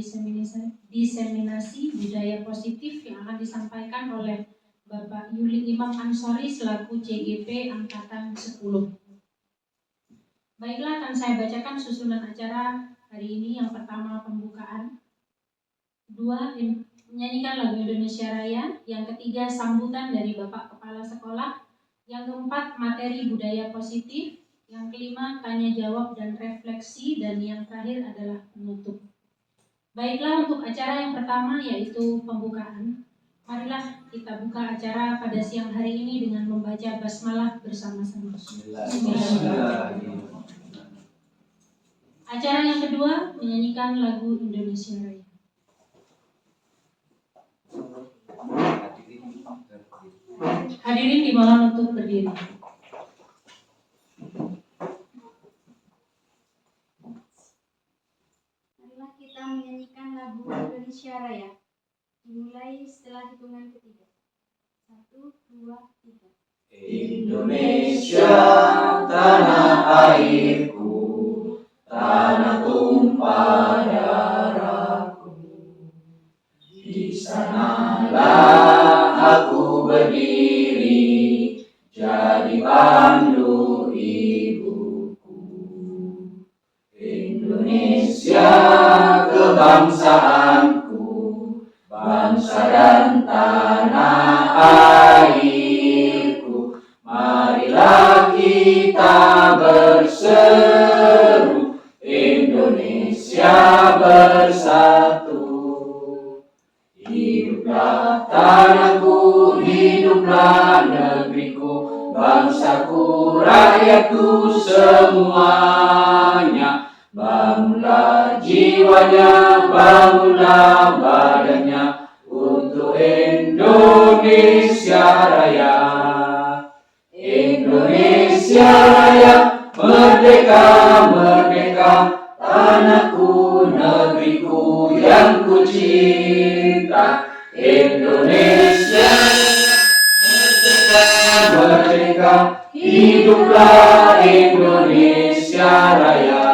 diseminasi budaya positif yang akan disampaikan oleh Bapak Yuli Imam Ansori selaku CGP Angkatan 10. Baiklah, akan saya bacakan susunan acara hari ini. Yang pertama pembukaan, 2 menyanyikan lagu Indonesia Raya, yang ketiga sambutan dari Bapak Kepala Sekolah, yang keempat materi budaya positif, yang kelima tanya jawab dan refleksi, dan yang terakhir adalah penutup. Baiklah, untuk acara yang pertama yaitu pembukaan. Marilah kita buka acara pada siang hari ini dengan membaca basmalah bersama-sama. Bismillahirrahmanirrahim. Acara yang kedua menyanyikan lagu Indonesia Raya. Hadirin dimohon untuk berdiri. Marilah kita menyanyikan lagu Indonesia Raya. Dimulai setelah hitungan ketiga. 1, 2, 3. Indonesia, tanah airku, tanah tumpah darahku. Di sanalah aku berdiri, jadi pandu ibuku. Indonesia, kebangsaanku, bangsa dan tanah airku. Marilah kita berseru, Indonesia bersatu. Hiduplah tanahku, hiduplah negeriku, bangsaku, rakyatku semuanya. Bangunlah jiwanya, bangunlah badannya, untuk Indonesia Raya. Indonesia Raya, merdeka, merdeka, tanahku, negeriku yang ku cinta. Indonesia, merdeka, merdeka, hiduplah Indonesia Raya.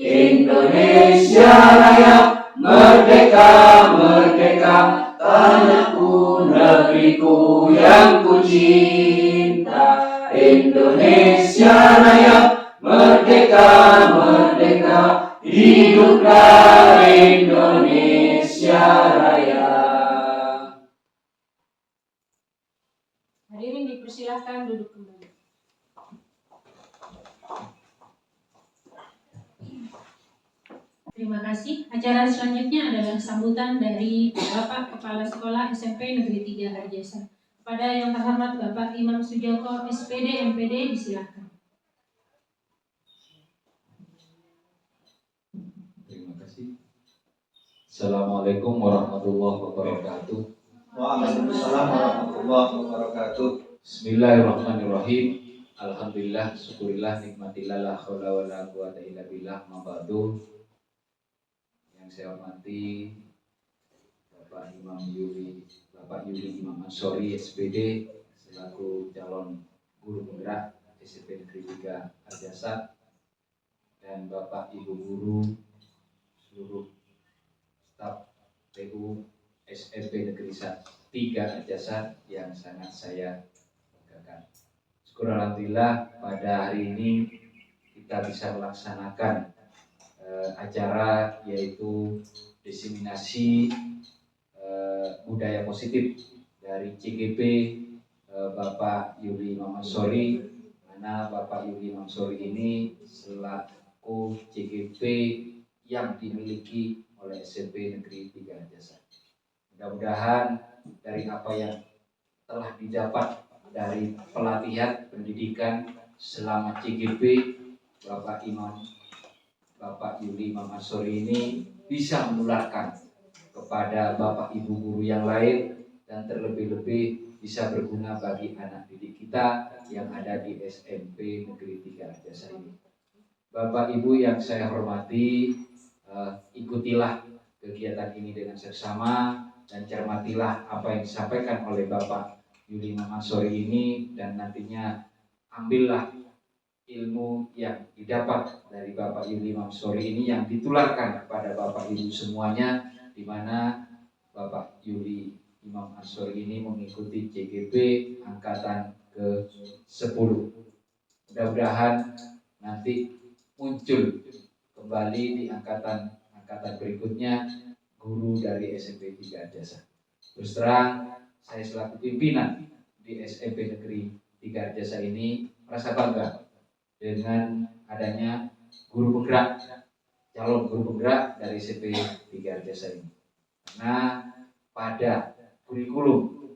Indonesia Raya, merdeka, merdeka, tanahku, negeriku yang ku cinta. Indonesia Raya, merdeka, merdeka, hiduplah Indonesia Raya. Hadirin dipersilahkan duduk kembali. Terima kasih. Acara selanjutnya adalah sambutan dari Bapak Kepala Sekolah SMP Negeri 3 Harjasa. Kepada yang terhormat Bapak Imam Sujoko SPD MPD, disilakan. Terima kasih. Assalamualaikum warahmatullahi wabarakatuh. Waalaikumsalam warahmatullahi wabarakatuh. Bismillahirrahmanirrahim. Alhamdulillah, syukurillah, nikmatillah, la haula wala quwata illa billah, ma ba'du. Yang saya hormati Bapak Yuli Imam Ansori SPD selaku calon guru penggerak SMP Negeri 3 Harjasa, dan Bapak Ibu guru, seluruh staf PU SMP Negeri 3 Harjasa yang sangat saya banggakan. Syukur alhamdulillah pada hari ini kita bisa melaksanakan acara yaitu diseminasi budaya positif dari CGP Bapak Yuli Imam Ansori, mana Bapak Yuli Imam Ansori ini selaku CGP yang dimiliki oleh SMP Negeri 3 Harjasa. Mudah-mudahan dari apa yang telah didapat dari pelatihan pendidikan selama CGP Bapak Yuli Imam Ansori ini bisa menularkan kepada Bapak Ibu guru yang lain, dan terlebih-lebih bisa berguna bagi anak didik kita yang ada di SMP Negeri 3 Harjasa ini. Bapak Ibu yang saya hormati, ikutilah kegiatan ini dengan seksama dan cermatilah apa yang disampaikan oleh Bapak Yuli Imam Ansori ini, dan nantinya ambillah ilmu yang didapat dari Bapak Yuli Imam Ansori ini yang ditularkan kepada Bapak Ibu semuanya, di mana Bapak Yuli Imam Ansori ini mengikuti CGP angkatan ke-10. Mudah-mudahan nanti muncul kembali di angkatan berikutnya guru dari SMP 3 Arjasa. Terus terang, saya selaku pimpinan di SMP Negeri 3 Arjasa ini merasa bangga dengan adanya guru penggerak, calon guru penggerak dari SMP 3 Arjasa ini. Karena pada kurikulum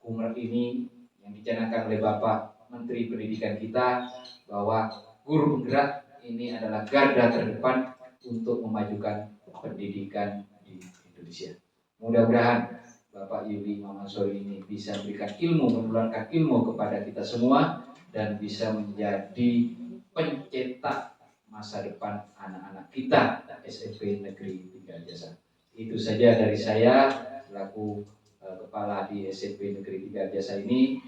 Kumret ini yang dicanangkan oleh Bapak Menteri Pendidikan kita, bahwa guru penggerak ini adalah garda terdepan untuk memajukan pendidikan di Indonesia. Mudah-mudahan Bapak Yuli Imam Ansori ini bisa memberikan ilmu, menularkan ilmu kepada kita semua, dan bisa menjadi pencetak masa depan anak-anak kita SMP Negeri 3 Arjasa. Itu saja dari saya selaku kepala di SMP Negeri 3 Arjasa ini.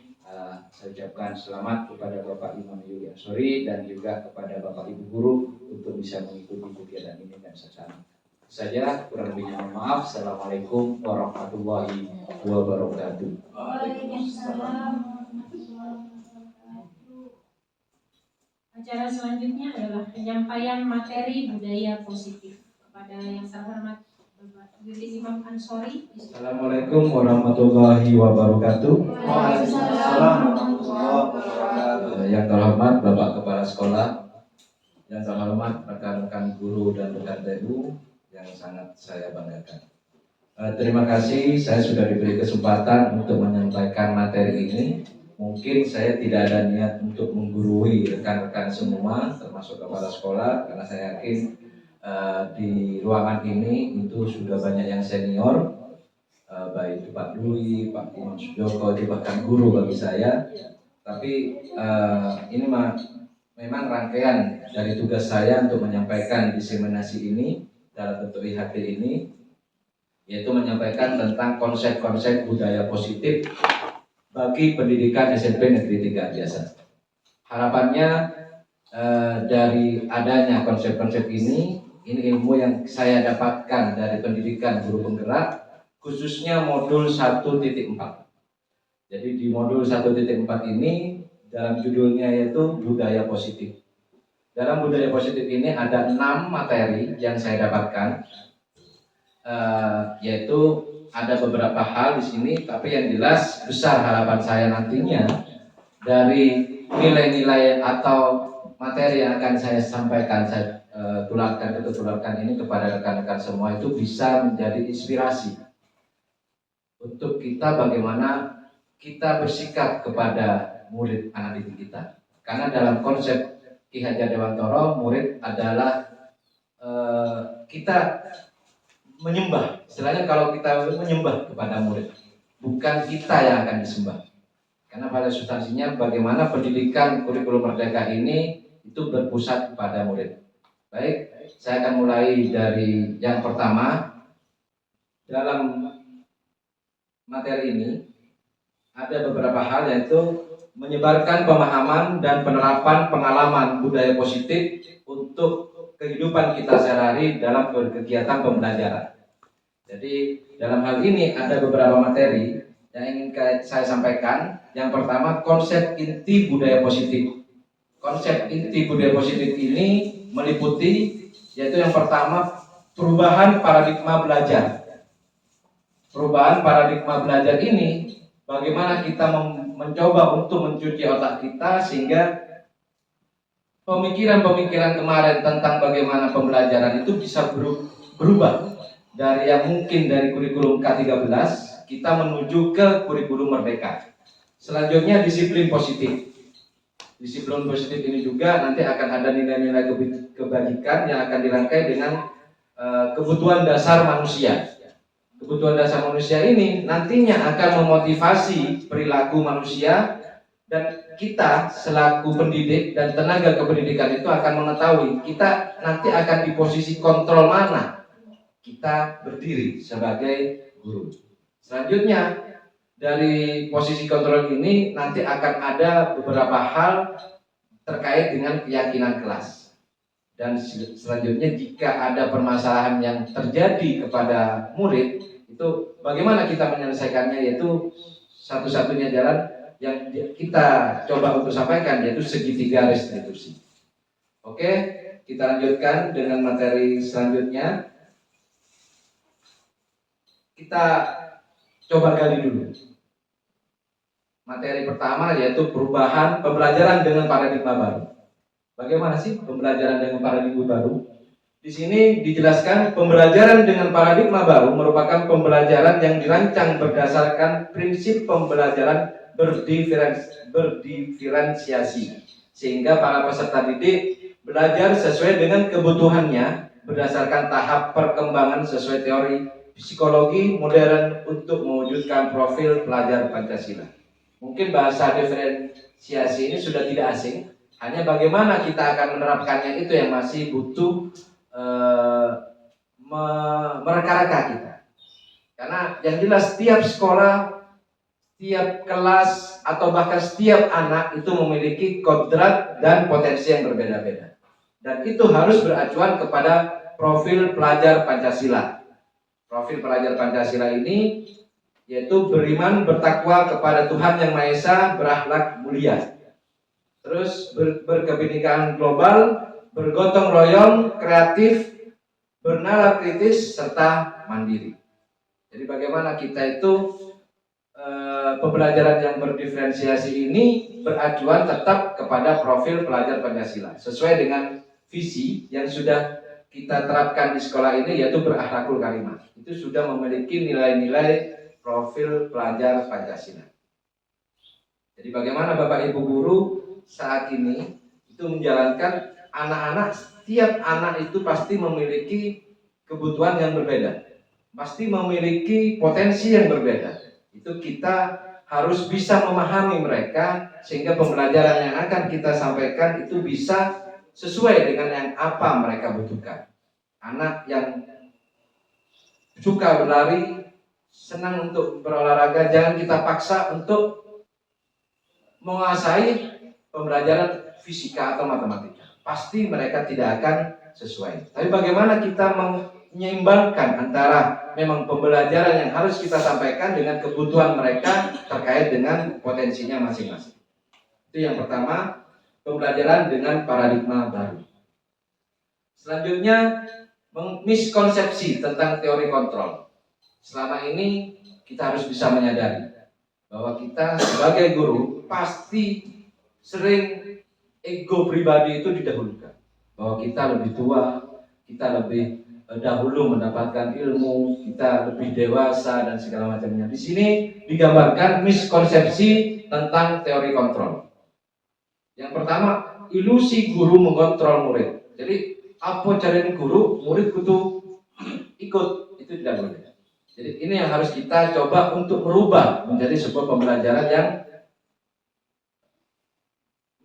Saya ucapkan selamat kepada Bapak Imam Yuli Ansori dan juga kepada Bapak Ibu guru untuk bisa mengikuti kegiatan ini dan saksana. Saja, kurang lebihnya mohon maaf. Assalamualaikum warahmatullahi wabarakatuh. Waalaikumsalam. Acara selanjutnya adalah penyampaian materi budaya positif kepada yang terhormat Bapak Yuli Imam Ansori. Assalamualaikum warahmatullahi wabarakatuh. Waalaikumsalam warahmatullahi wabarakatuh. Yang terhormat Bapak Kepala Sekolah, yang terhormat rekan-rekan guru dan rekan TU yang sangat saya banggakan. Terima kasih, saya sudah diberi kesempatan untuk menyampaikan materi ini. Mungkin saya tidak ada niat untuk menggurui rekan-rekan semua, termasuk kepala sekolah, karena saya yakin di ruangan ini itu sudah banyak yang senior, baik itu Pak Dwi, Pak Imam Sujoko, itu bahkan guru bagi saya. Tapi ini memang rangkaian dari tugas saya untuk menyampaikan diseminasi ini dalam bentuk IHT ini, yaitu menyampaikan tentang konsep-konsep budaya positif bagi pendidikan SMP Negeri 3 Arjasa. Harapannya dari adanya konsep-konsep ini ilmu yang saya dapatkan dari pendidikan guru penggerak, khususnya modul 1.4. Jadi di modul 1.4 ini dalam judulnya yaitu budaya positif. Dalam budaya positif ini ada 6 materi yang saya dapatkan, yaitu ada beberapa hal di sini, tapi yang jelas besar harapan saya nantinya dari nilai-nilai atau materi yang akan saya sampaikan, saya tularkan ini kepada rekan-rekan semua, itu bisa menjadi inspirasi untuk kita bagaimana kita bersikap kepada murid anak didik kita. Karena dalam konsep Ki Hajar Dewantoro, murid adalah kita menyembah. Istilahnya kalau kita menyembah kepada murid, bukan kita yang akan disembah. Karena pada substansinya bagaimana pendidikan kurikulum merdeka ini itu berpusat kepada murid. Baik, saya akan mulai dari yang pertama. Dalam materi ini ada beberapa hal, yaitu menyebarkan pemahaman dan penerapan pengalaman budaya positif untuk kehidupan kita sehari-hari dalam kegiatan pembelajaran. Jadi dalam hal ini ada beberapa materi yang ingin saya sampaikan. Yang pertama, konsep inti budaya positif. Konsep inti budaya positif ini meliputi, yaitu yang pertama, perubahan paradigma belajar. Perubahan paradigma belajar ini bagaimana kita mencoba untuk mencuci otak kita sehingga pemikiran-pemikiran kemarin tentang bagaimana pembelajaran itu bisa berubah dari yang mungkin dari kurikulum K13 kita menuju ke kurikulum merdeka. Selanjutnya disiplin positif. Disiplin positif ini juga nanti akan ada nilai-nilai kebajikan yang akan dirangkai dengan kebutuhan dasar manusia. Kebutuhan dasar manusia ini nantinya akan memotivasi perilaku manusia, dan kita selaku pendidik dan tenaga kependidikan itu akan mengetahui kita nanti akan di posisi kontrol mana kita berdiri sebagai guru. Selanjutnya dari posisi kontrol ini nanti akan ada beberapa hal terkait dengan keyakinan kelas. Dan selanjutnya jika ada permasalahan yang terjadi kepada murid, itu bagaimana kita menyelesaikannya, yaitu satu-satunya jalan yang kita coba untuk sampaikan yaitu segitiga restitusi. Oke, kita lanjutkan dengan materi selanjutnya. Kita coba gali dulu. Materi pertama yaitu perubahan pembelajaran dengan paradigma baru. Bagaimana sih pembelajaran dengan paradigma baru? Di sini dijelaskan pembelajaran dengan paradigma baru merupakan pembelajaran yang dirancang berdasarkan prinsip pembelajaran berdiferensiasi, sehingga para peserta didik belajar sesuai dengan kebutuhannya berdasarkan tahap perkembangan sesuai teori psikologi modern untuk mewujudkan profil pelajar Pancasila. Mungkin bahasa diferensiasi ini sudah tidak asing, hanya bagaimana kita akan menerapkannya itu yang masih butuh mereka-reka kita. Karena yang jelas setiap sekolah, setiap kelas, atau bahkan setiap anak itu memiliki kodrat dan potensi yang berbeda-beda. Dan itu harus beracuan kepada profil pelajar Pancasila. Profil pelajar Pancasila ini yaitu beriman, bertakwa kepada Tuhan Yang Maha Esa, berakhlak mulia. Terus berkebinekaan global, bergotong royong, kreatif, bernalar kritis, serta mandiri. Jadi bagaimana kita itu pembelajaran yang berdiferensiasi ini beracuan tetap kepada profil pelajar Pancasila sesuai dengan visi yang sudah kita terapkan di sekolah ini, yaitu berakhlakul karimah. Itu sudah memiliki nilai-nilai profil pelajar Pancasila. Jadi bagaimana Bapak Ibu guru saat ini itu menjalankan anak-anak, setiap anak itu pasti memiliki kebutuhan yang berbeda, pasti memiliki potensi yang berbeda. Itu kita harus bisa memahami mereka sehingga pembelajaran yang akan kita sampaikan itu bisa sesuai dengan yang apa mereka butuhkan. Anak yang suka berlari, senang untuk berolahraga, jangan kita paksa untuk menguasai pembelajaran fisika atau matematika. Pasti mereka tidak akan sesuai. Tapi bagaimana kita menyeimbangkan antara memang pembelajaran yang harus kita sampaikan dengan kebutuhan mereka terkait dengan potensinya masing-masing. Itu yang pertama, pembelajaran dengan paradigma baru. Selanjutnya, miskonsepsi tentang teori kontrol. Selama ini kita harus bisa menyadari bahwa kita sebagai guru pasti sering ego pribadi itu didahulukan. Bahwa kita lebih tua, kita lebih dahulu mendapatkan ilmu, kita lebih dewasa dan segala macamnya. Di sini digambarkan miskonsepsi tentang teori kontrol. Yang pertama, ilusi guru mengontrol murid. Jadi apa caranya guru, murid kudu ikut, itu tidak boleh. Jadi ini yang harus kita coba untuk merubah menjadi sebuah pembelajaran yang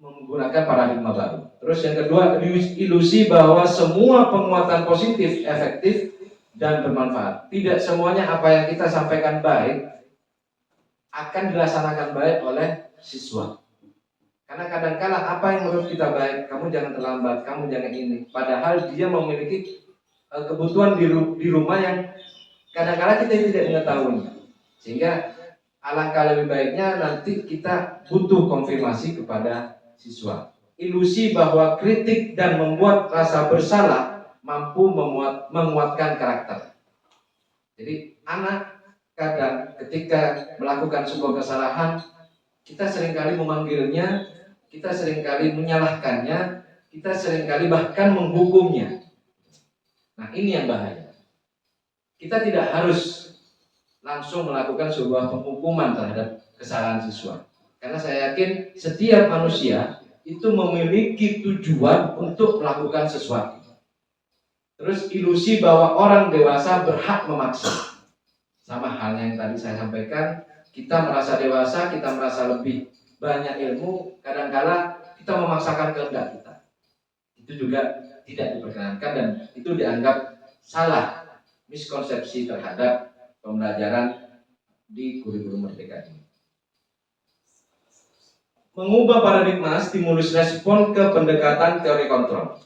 menggunakan paradigma baru. Terus yang kedua, ilusi bahwa semua penguatan positif efektif dan bermanfaat. Tidak semuanya apa yang kita sampaikan baik akan dilaksanakan baik oleh siswa. Karena kadang-kala apa yang menurut kita baik, kamu jangan terlambat, kamu jangan ini. Padahal dia memiliki kebutuhan di rumah yang kadang-kala kita tidak mengetahuinya. Sehingga alangkah lebih baiknya nanti kita butuh konfirmasi kepada siswa. Ilusi bahwa kritik dan membuat rasa bersalah mampu menguatkan karakter. Jadi anak kadang ketika melakukan sebuah kesalahan, kita seringkali memanggilnya, kita seringkali menyalahkannya, kita seringkali bahkan menghukumnya. Nah ini yang bahaya. Kita tidak harus langsung melakukan sebuah penghukuman terhadap kesalahan siswa. Karena saya yakin setiap manusia itu memiliki tujuan untuk melakukan sesuatu. Terus ilusi bahwa orang dewasa berhak memaksa. Sama halnya yang tadi saya sampaikan, kita merasa dewasa, kita merasa lebih banyak ilmu, kadang-kala kita memaksakan kehendak kita. Itu juga tidak diperkenankan dan itu dianggap salah, miskonsepsi terhadap pembelajaran di kurikulum merdeka ini. mengubah paradigma stimulus respon ke pendekatan teori kontrol.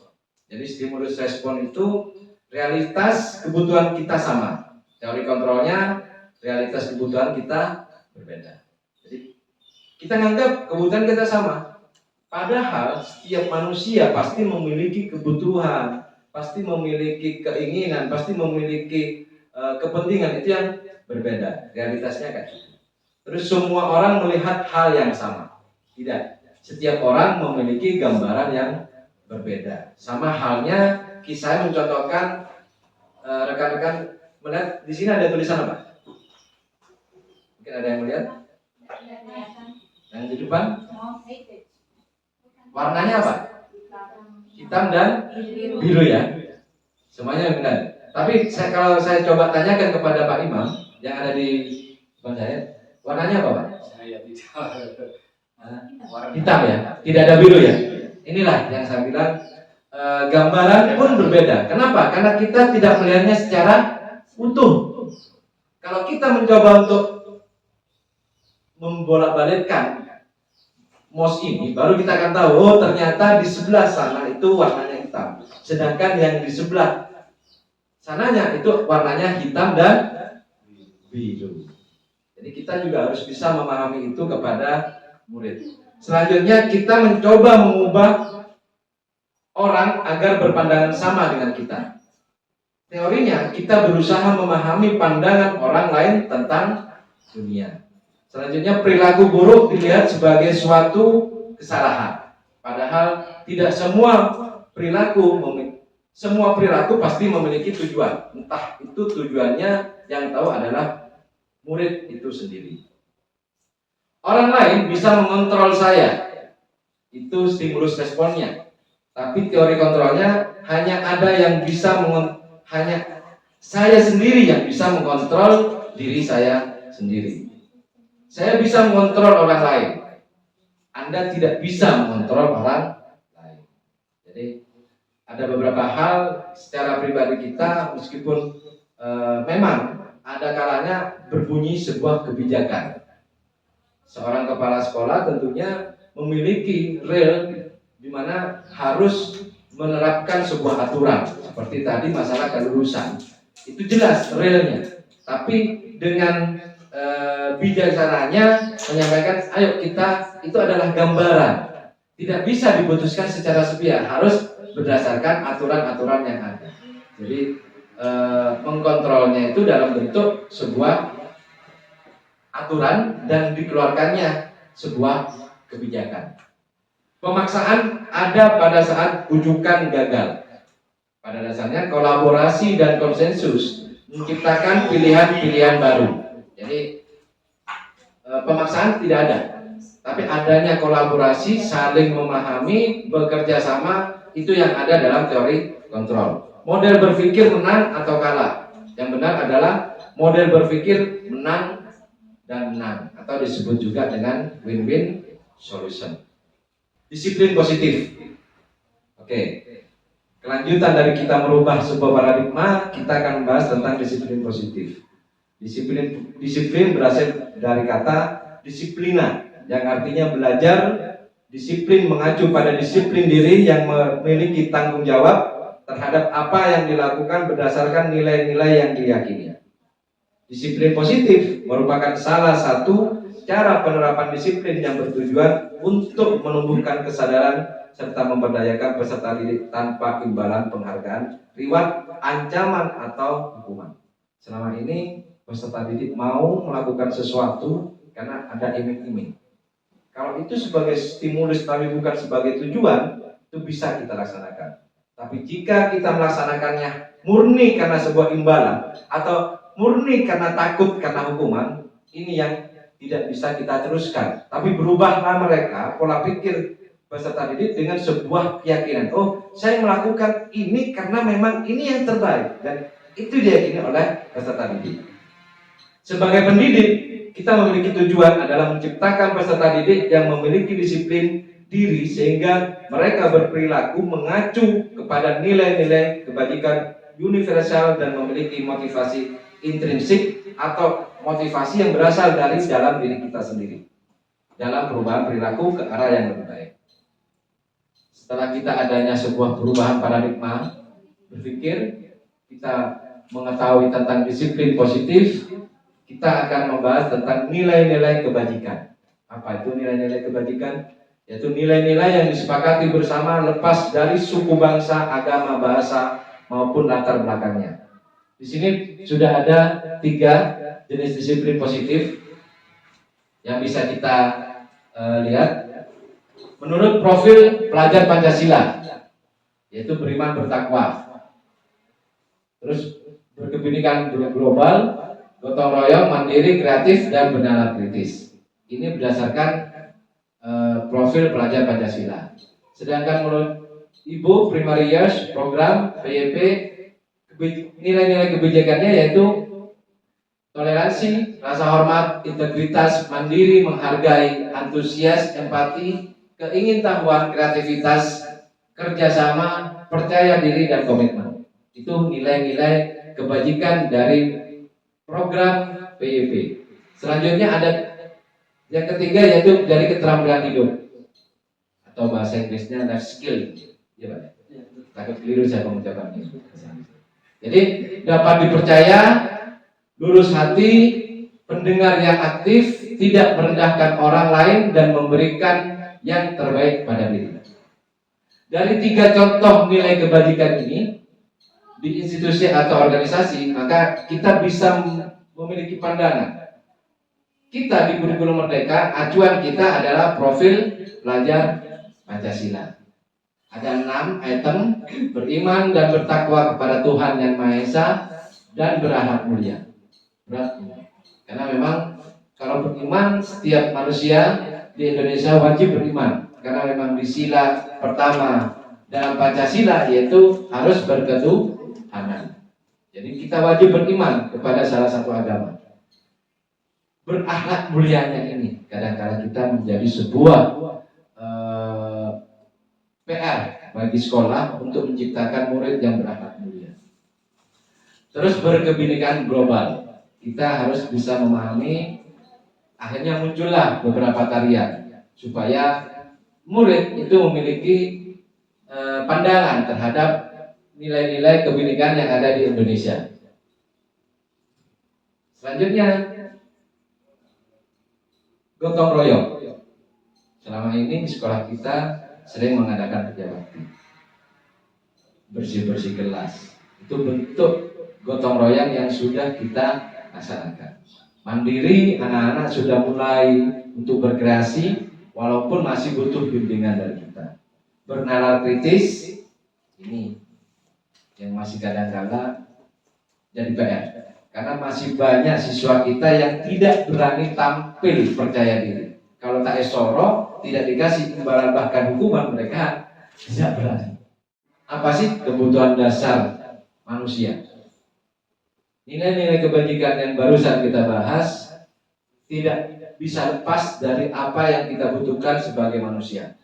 Jadi stimulus respon itu realitas kebutuhan kita sama, teori kontrolnya realitas kebutuhan kita berbeda. Jadi kita nganggap kebutuhan kita sama, padahal setiap manusia pasti memiliki kebutuhan, pasti memiliki keinginan, pasti memiliki kepentingan, itu yang berbeda. Realitasnya kan. Terus semua orang melihat hal yang sama? Tidak. Setiap orang memiliki gambaran yang berbeda. Sama halnya, saya mencontohkan rekan-rekan melihat di sini ada tulisan apa? Mungkin ada yang melihat? Yang di depan? Warnanya apa? Hitam dan biru ya. Semuanya benar. Tapi kalau saya coba tanyakan kepada Pak Imam yang ada di depan saya, warnanya apa Pak? Hitam ya, tidak ada biru ya. Inilah yang saya bilang, gambaran pun berbeda. Kenapa? Karena kita tidak melihatnya secara utuh. Kalau kita mencoba untuk membolak-balikkan mouse ini, baru kita akan tahu, oh ternyata di sebelah sana itu warnanya hitam, sedangkan yang di sebelah sananya itu warnanya hitam dan biru. Jadi kita juga harus bisa memahami itu kepada murid. Selanjutnya kita mencoba mengubah orang agar berpandangan sama dengan kita. Teorinya kita berusaha memahami pandangan orang lain tentang dunia. Selanjutnya perilaku buruk dilihat sebagai suatu kesalahan. Padahal tidak semua perilaku pasti memiliki tujuan. Entah itu tujuannya, yang tahu adalah murid itu sendiri. Orang lain bisa mengontrol saya, itu stimulus responnya. Tapi teori kontrolnya hanya ada yang bisa hanya saya sendiri yang bisa mengontrol diri saya sendiri. Saya bisa mengontrol orang lain. Anda tidak bisa mengontrol orang lain. Jadi ada beberapa hal secara pribadi kita, meskipun memang ada kalanya berbunyi sebuah kebijakan. Seorang kepala sekolah tentunya memiliki rel di mana harus menerapkan sebuah aturan. Seperti tadi masalah kelulusan, itu jelas relnya. Tapi dengan bijaksananya menyampaikan, ayo kita, itu adalah gambaran. Tidak bisa diputuskan secara sepihak, harus berdasarkan aturan-aturan yang ada. Jadi mengkontrolnya itu dalam bentuk sebuah aturan dan dikeluarkannya sebuah kebijakan. Pemaksaan ada pada saat ujukan gagal. Pada dasarnya kolaborasi dan konsensus menciptakan pilihan-pilihan baru. Jadi pemaksaan tidak ada, tapi adanya kolaborasi, saling memahami, bekerja sama, itu yang ada dalam teori kontrol. Model berpikir menang atau kalah. Yang benar adalah model berpikir menang dan menang, atau disebut juga dengan win-win solution. Disiplin positif. Oke. Kelanjutan dari kita merubah sebuah paradigma, kita akan membahas tentang disiplin positif. Disiplin berasal dari kata disiplina, yang artinya belajar. Disiplin mengacu pada disiplin diri yang memiliki tanggung jawab terhadap apa yang dilakukan berdasarkan nilai-nilai yang diyakini. Disiplin positif merupakan salah satu cara penerapan disiplin yang bertujuan untuk menumbuhkan kesadaran serta memberdayakan peserta didik tanpa imbalan penghargaan, reward, ancaman, atau hukuman. Selama ini peserta didik mau melakukan sesuatu karena ada iming-iming. Kalau itu sebagai stimulus tapi bukan sebagai tujuan, itu bisa kita laksanakan. Tapi jika kita melaksanakannya murni karena sebuah imbalan atau murni karena takut karena hukuman, ini yang tidak bisa kita teruskan. Tapi berubahlah mereka pola pikir peserta didik dengan sebuah keyakinan. Oh, saya melakukan ini karena memang ini yang terbaik, dan itu diyakini oleh peserta didik. Sebagai pendidik, kita memiliki tujuan adalah menciptakan peserta didik yang memiliki disiplin diri sehingga mereka berperilaku mengacu kepada nilai-nilai kebajikan universal dan memiliki motivasi intrinsik atau motivasi yang berasal dari dalam diri kita sendiri. dalam perubahan perilaku ke arah yang lebih baik. Setelah kita adanya sebuah perubahan paradigma berpikir, kita mengetahui tentang disiplin positif, kita akan membahas tentang nilai-nilai kebajikan. Apa itu nilai-nilai kebajikan? Yaitu nilai-nilai yang disepakati bersama lepas dari suku bangsa, agama, bahasa, maupun latar belakangnya. Di sini sudah ada 3 jenis disiplin positif yang bisa kita lihat. Menurut profil pelajar Pancasila, yaitu beriman bertakwa, terus berkepentingan global, gotong royong, mandiri, kreatif, dan bernalar kritis. Ini berdasarkan profil pelajar Pancasila. Sedangkan menurut Ibu Primary Years program PYP, nilai-nilai kebijakannya yaitu toleransi, rasa hormat, integritas, mandiri, menghargai, antusias, empati, keingintahuan, kreativitas, kerjasama, percaya diri, dan komitmen. Itu nilai-nilai kebajikan dari program PYP. Selanjutnya ada yang ketiga yaitu dari keterampilan hidup atau bahasa Inggrisnya life skill. Ya Pak. Takut keliru saya mengucapkannya. Jadi dapat dipercaya, lurus hati, pendengar yang aktif, tidak merendahkan orang lain, dan memberikan yang terbaik pada diri. Dari 3 contoh nilai kebajikan ini di institusi atau organisasi, maka kita bisa memiliki pandangan. Kita di kurikulum Merdeka, acuan kita adalah profil pelajar Pancasila. Ada 6 item: beriman dan bertakwa kepada Tuhan Yang Maha Esa dan berakhlak mulia. Karena memang kalau beriman, setiap manusia di Indonesia wajib beriman, karena memang di sila pertama dalam Pancasila yaitu harus berketuhanan. Jadi kita wajib beriman kepada salah satu agama. Berakhlak mulianya ini kadang-kadang kita menjadi sebuah PR bagi sekolah untuk menciptakan murid yang berakhlak mulia. Terus berkebinekaan global, kita harus bisa memahami. Akhirnya muncullah beberapa tarian supaya murid itu memiliki pandangan terhadap nilai-nilai kebinekaan yang ada di Indonesia. Selanjutnya, gotong royong. Selama ini di sekolah kita sering mengadakan kerja bakti, bersih-bersih kelas. Itu bentuk gotong royong yang sudah kita laksanakan. Mandiri, anak-anak sudah mulai untuk berkreasi walaupun masih butuh bimbingan dari kita. Bernalar kritis, ini yang masih kadang-kadang jadi PR, karena masih banyak siswa kita yang tidak berani tampil percaya diri. Kalau tak esoro, tidak dikasih imbalan bahkan hukuman, mereka tidak berani. Apa sih kebutuhan dasar manusia? Nilai-nilai kebajikan yang barusan kita bahas tidak bisa lepas dari apa yang kita butuhkan sebagai manusia.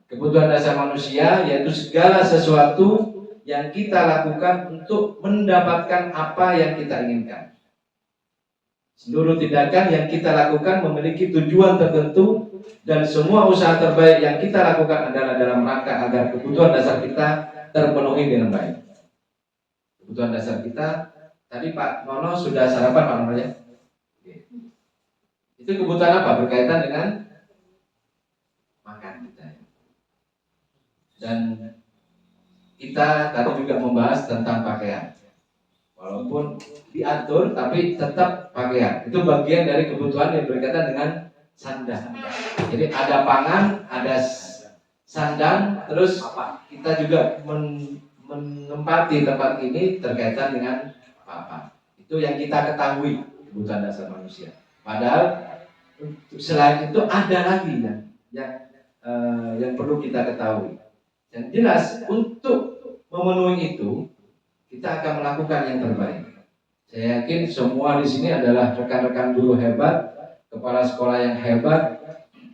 Kebutuhan dasar manusia yaitu segala sesuatu yang kita lakukan untuk mendapatkan apa yang kita inginkan. Seluruh tindakan yang kita lakukan memiliki tujuan tertentu, dan semua usaha terbaik yang kita lakukan adalah dalam rangka agar kebutuhan dasar kita terpenuhi dengan baik. Kebutuhan dasar kita, tadi Pak Nono sudah sarapan Pak Nono ya? Itu kebutuhan apa? Berkaitan dengan makan kita. Dan kita tadi juga membahas tentang pakaian. Walaupun diatur tapi tetap pakaian. Itu bagian dari kebutuhan yang berkaitan dengan sandang. Jadi ada pangan, ada sandang, terus kita juga menempati tempat ini terkaitan dengan apa. Itu yang kita ketahui kebutuhan dasar manusia. Padahal selain itu ada lagi yang perlu kita ketahui. Dan jelas untuk memenuhi itu kita akan melakukan yang terbaik. Saya yakin semua di sini adalah rekan-rekan guru hebat, kepala sekolah yang hebat,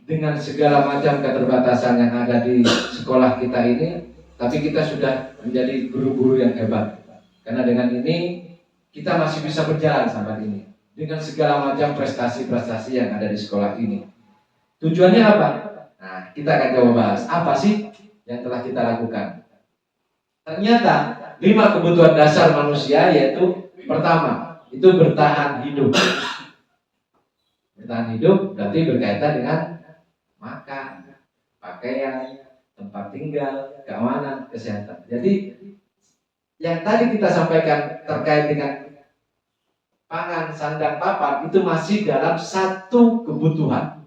dengan segala macam keterbatasan yang ada di sekolah kita ini, tapi kita sudah menjadi guru-guru yang hebat. Karena dengan ini kita masih bisa berjalan sampai ini dengan segala macam prestasi-prestasi yang ada di sekolah ini. Tujuannya apa? Nah, kita akan coba bahas apa sih yang telah kita lakukan. Ternyata 5 kebutuhan dasar manusia, yaitu pertama itu bertahan hidup. Bertahan hidup berarti berkaitan dengan makan, pakaian, tempat tinggal, keamanan, kesehatan. Jadi yang tadi kita sampaikan terkait dengan pangan, sandang, papan itu masih dalam satu kebutuhan,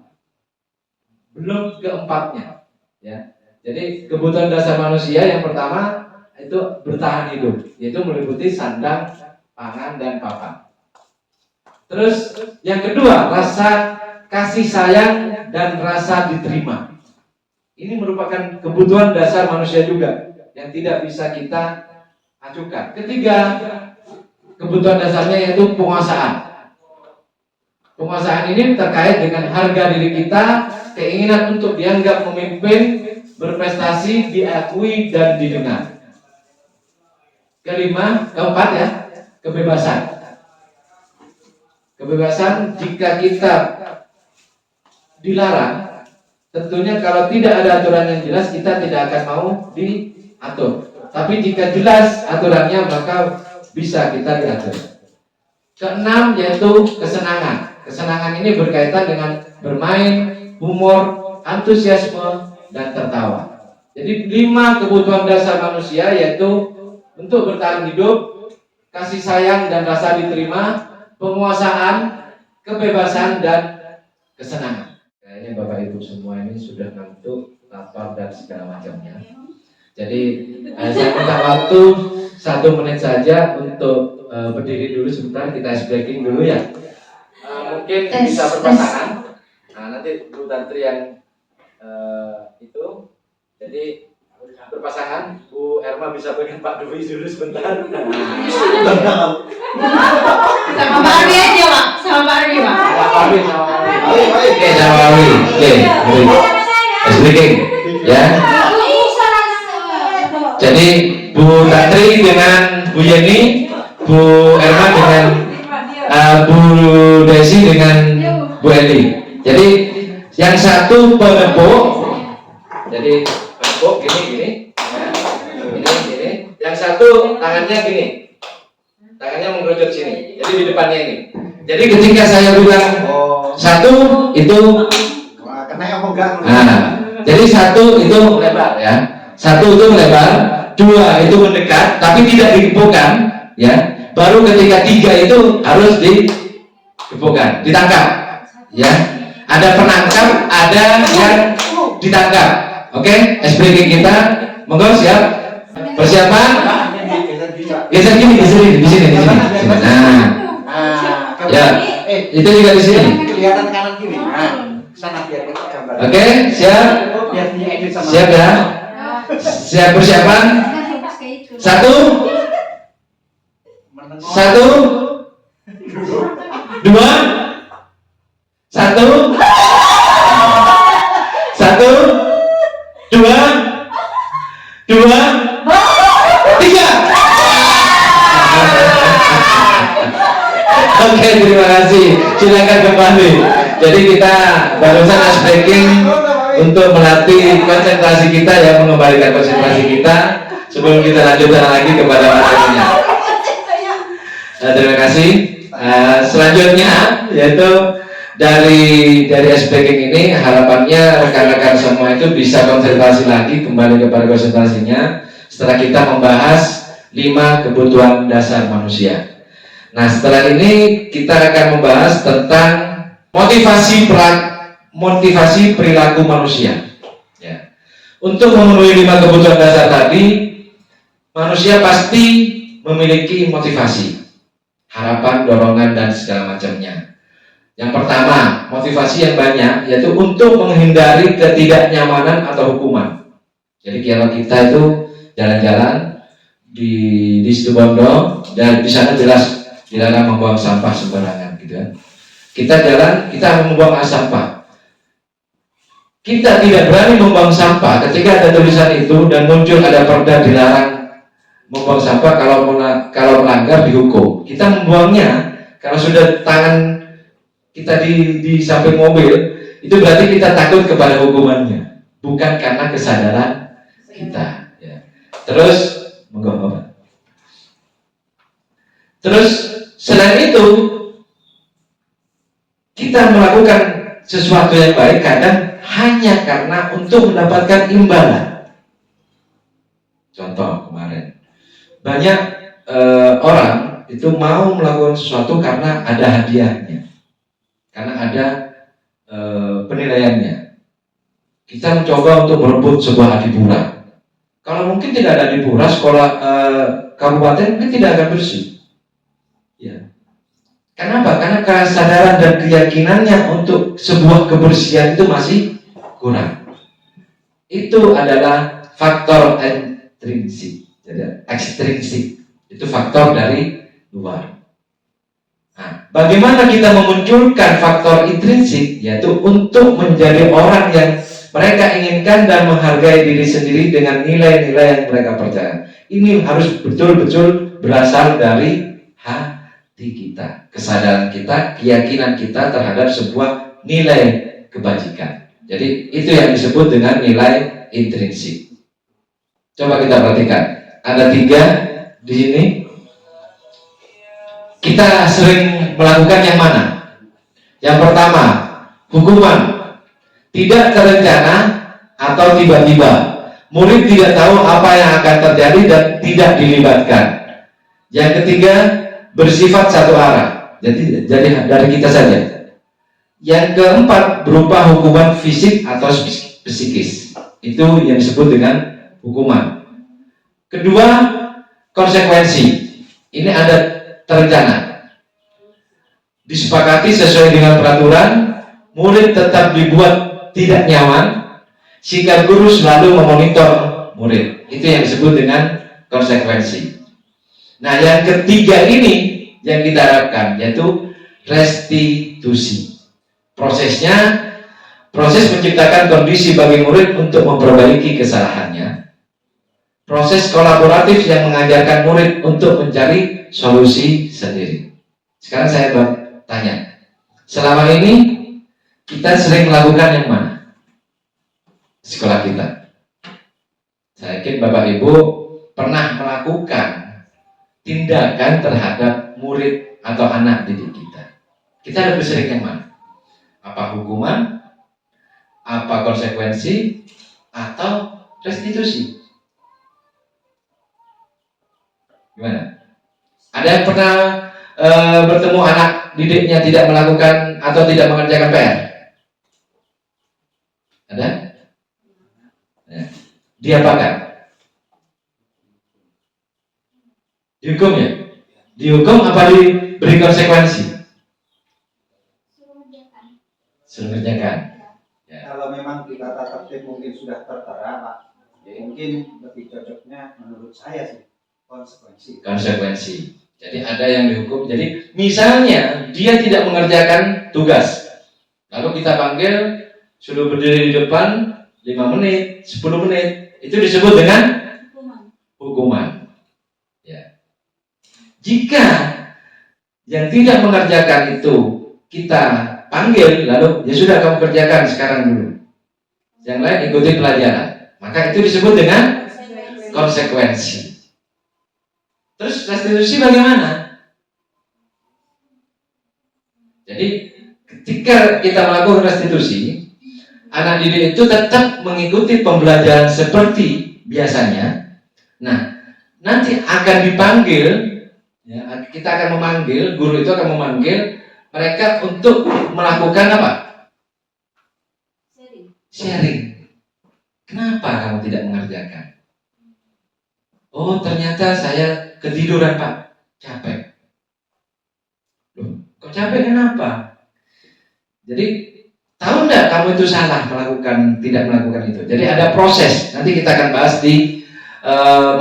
belum keempatnya. Ya, jadi kebutuhan dasar manusia yang pertama itu bertahan hidup, yaitu meliputi sandang, pangan, dan papan. Terus yang kedua, rasa kasih sayang dan rasa diterima. Ini merupakan kebutuhan dasar manusia juga yang tidak bisa kita acuhkan. Ketiga, kebutuhan dasarnya yaitu penguasaan. Penguasaan ini terkait dengan harga diri kita, keinginan untuk dianggap memimpin, berprestasi, diakui, dan didengar. Keempat ya, kebebasan. Kebebasan jika kita dilarang, tentunya kalau tidak ada aturan yang jelas kita tidak akan mau diatur. Tapi jika jelas aturannya maka bisa kita diatur. Keenam yaitu kesenangan. Kesenangan ini berkaitan dengan bermain, humor, antusiasme, dan tertawa. Jadi 5 kebutuhan dasar manusia yaitu untuk bertahan hidup, kasih sayang dan rasa diterima, penguasaan, kebebasan, dan kesenangan. Kayaknya Bapak Ibu semua ini sudah ngantuk, lapar, dan segala macamnya. Jadi saya minta waktu 1 menit saja untuk berdiri dulu sebentar, kita ice breaking dulu ya. Mungkin bisa berpasangan. Nah, nanti Bu Tantri yang itu. Jadi berpasangan, Bu Erma bisa pegang Pak Dwi dulu sebentar. Sama Pak Arwi aja, Pak. Sama Pak Arwi, Pak. Sama Arwi, Oke, sama Arwi. Oke, ice breaking ya. Jadi Bu Tantri dengan Bu Yeni, Bu Erma dengan Bu Desi dengan Bu Eli. Jadi yang satu penepuk, jadi penepuk gini, ya. Gini. Yang satu tangannya gini, tangannya mengerucut sini. Jadi di depannya ini. Jadi ketika saya bilang satu itu, nah, jadi satu itu lebar ya. Satu itu melebar, 2 itu mendekat, tapi tidak dikepukkan, ya. Baru ketika 3 itu harus dikepukkan, ditangkap, ya. Ada penangkap, ada yang ditangkap. Oke, ice breaking kita, monggo siap. Persiapan? Geser gini, di sini. Nah, ya, itu juga di sini. Kelihatan kanan kiri. Nah, sana biar kita gambar. Oke, siap. Siap ya. Siap persiapan. 1 2 1 2 3. Oke, terima kasih. Silakan kembali. Jadi kita barusan ice breaking untuk melatih konsentrasi kita, ya, mengembalikan konsentrasi kita sebelum kita lanjutkan lagi kepada materinya. Terima kasih. Selanjutnya yaitu dari ice breaking ini harapannya rekan-rekan semua itu bisa konsentrasi lagi, kembali kepada konsentrasinya setelah kita membahas 5 kebutuhan dasar manusia. Nah, setelah ini kita akan membahas tentang motivasi perilaku manusia. Ya. Untuk memenuhi 5 kebutuhan dasar tadi, manusia pasti memiliki motivasi, harapan, dorongan, dan segala macamnya. Yang pertama, motivasi yang banyak yaitu untuk menghindari ketidaknyamanan atau hukuman. Jadi kalau kita itu jalan-jalan di Situbondo dan di sana jelas dilarang membuang sampah sembarangan, gitu kan. Kita jalan, kita membuang sampah. Kita tidak berani membuang sampah ketika ada tulisan itu dan muncul ada perda dilarang membuang sampah, kalau melanggar dihukum. Kita membuangnya, kalau sudah tangan kita di samping mobil, itu berarti kita takut kepada hukumannya, bukan karena kesadaran kita. Ya. Terus, monggo Bapak. Terus selain itu, kita melakukan sesuatu yang baik kadang hanya karena untuk mendapatkan imbalan. Contoh kemarin, banyak orang itu mau melakukan sesuatu karena ada hadiahnya, karena ada penilaiannya. Kita mencoba untuk merebut sebuah adipura. Kalau mungkin tidak ada adipura, sekolah kabupaten mungkin tidak akan bersih. Ya. Kenapa? Karena kesadaran dan keyakinannya untuk sebuah kebersihan itu masih kurang. Itu adalah faktor intrinsik, jadi ekstrinsik. Itu faktor dari luar. Nah, bagaimana kita memunculkan faktor intrinsik, yaitu untuk menjadi orang yang mereka inginkan dan menghargai diri sendiri dengan nilai-nilai yang mereka percaya. Ini harus betul-betul berasal dari hati kita, kesadaran kita, keyakinan kita terhadap sebuah nilai kebajikan. Jadi itu yang disebut dengan nilai intrinsik. Coba kita perhatikan, ada 3 di sini. Kita sering melakukan yang mana? Yang pertama, hukuman tidak terencana atau tiba-tiba. Murid tidak tahu apa yang akan terjadi dan tidak dilibatkan. Yang ketiga, bersifat satu arah. Jadi dari kita saja. Yang keempat, berupa hukuman fisik atau psikis. Itu yang disebut dengan hukuman. Kedua, konsekuensi. Ini ada terencana. Disepakati sesuai dengan peraturan, murid tetap dibuat tidak nyaman, sikap guru selalu memonitor murid. Itu yang disebut dengan konsekuensi. Nah, yang ketiga ini yang kita harapkan, yaitu restitusi. Prosesnya, proses menciptakan kondisi bagi murid untuk memperbaiki kesalahannya. Proses kolaboratif yang mengajarkan murid untuk mencari solusi sendiri. Sekarang saya tanya, selama ini kita sering melakukan yang mana? Sekolah kita. Saya yakin Bapak Ibu pernah melakukan tindakan terhadap murid atau anak didik kita. Kita lebih sering yang mana? Apa hukuman? Apa konsekuensi? Atau restitusi? Gimana? Ada yang pernah bertemu anak didiknya tidak melakukan atau tidak mengerjakan PR? Ada? Ya. Diapakan? Dihukum ya? Dihukum apa diberi konsekuensi? Suruh kerjakan. Ya. Kalau memang kita tata tertib mungkin sudah tertera, Pak, mungkin lebih cocoknya menurut saya sih konsekuensi. Konsekuensi. Jadi ada yang dihukum. Jadi misalnya dia tidak mengerjakan tugas, lalu kita panggil, suruh berdiri di depan 5 menit, 10 menit, itu disebut dengan hukuman. Ya. Jika yang tidak mengerjakan itu kita panggil, lalu ya sudah kamu kerjakan sekarang dulu, yang lain ikuti pelajaran, maka itu disebut dengan konsekuensi. Terus restitusi bagaimana? Jadi ketika kita melakukan restitusi, anak didik itu tetap mengikuti pembelajaran seperti biasanya. Nah, nanti akan dipanggil, ya, kita akan memanggil, guru itu akan memanggil mereka untuk melakukan apa? Sharing. Kenapa kamu tidak mengerjakan? Oh, ternyata saya ketiduran, Pak. Capek. Loh, kok capek kenapa? Jadi, tahu enggak kamu itu salah tidak melakukan itu. Jadi ada proses. Nanti kita akan bahas di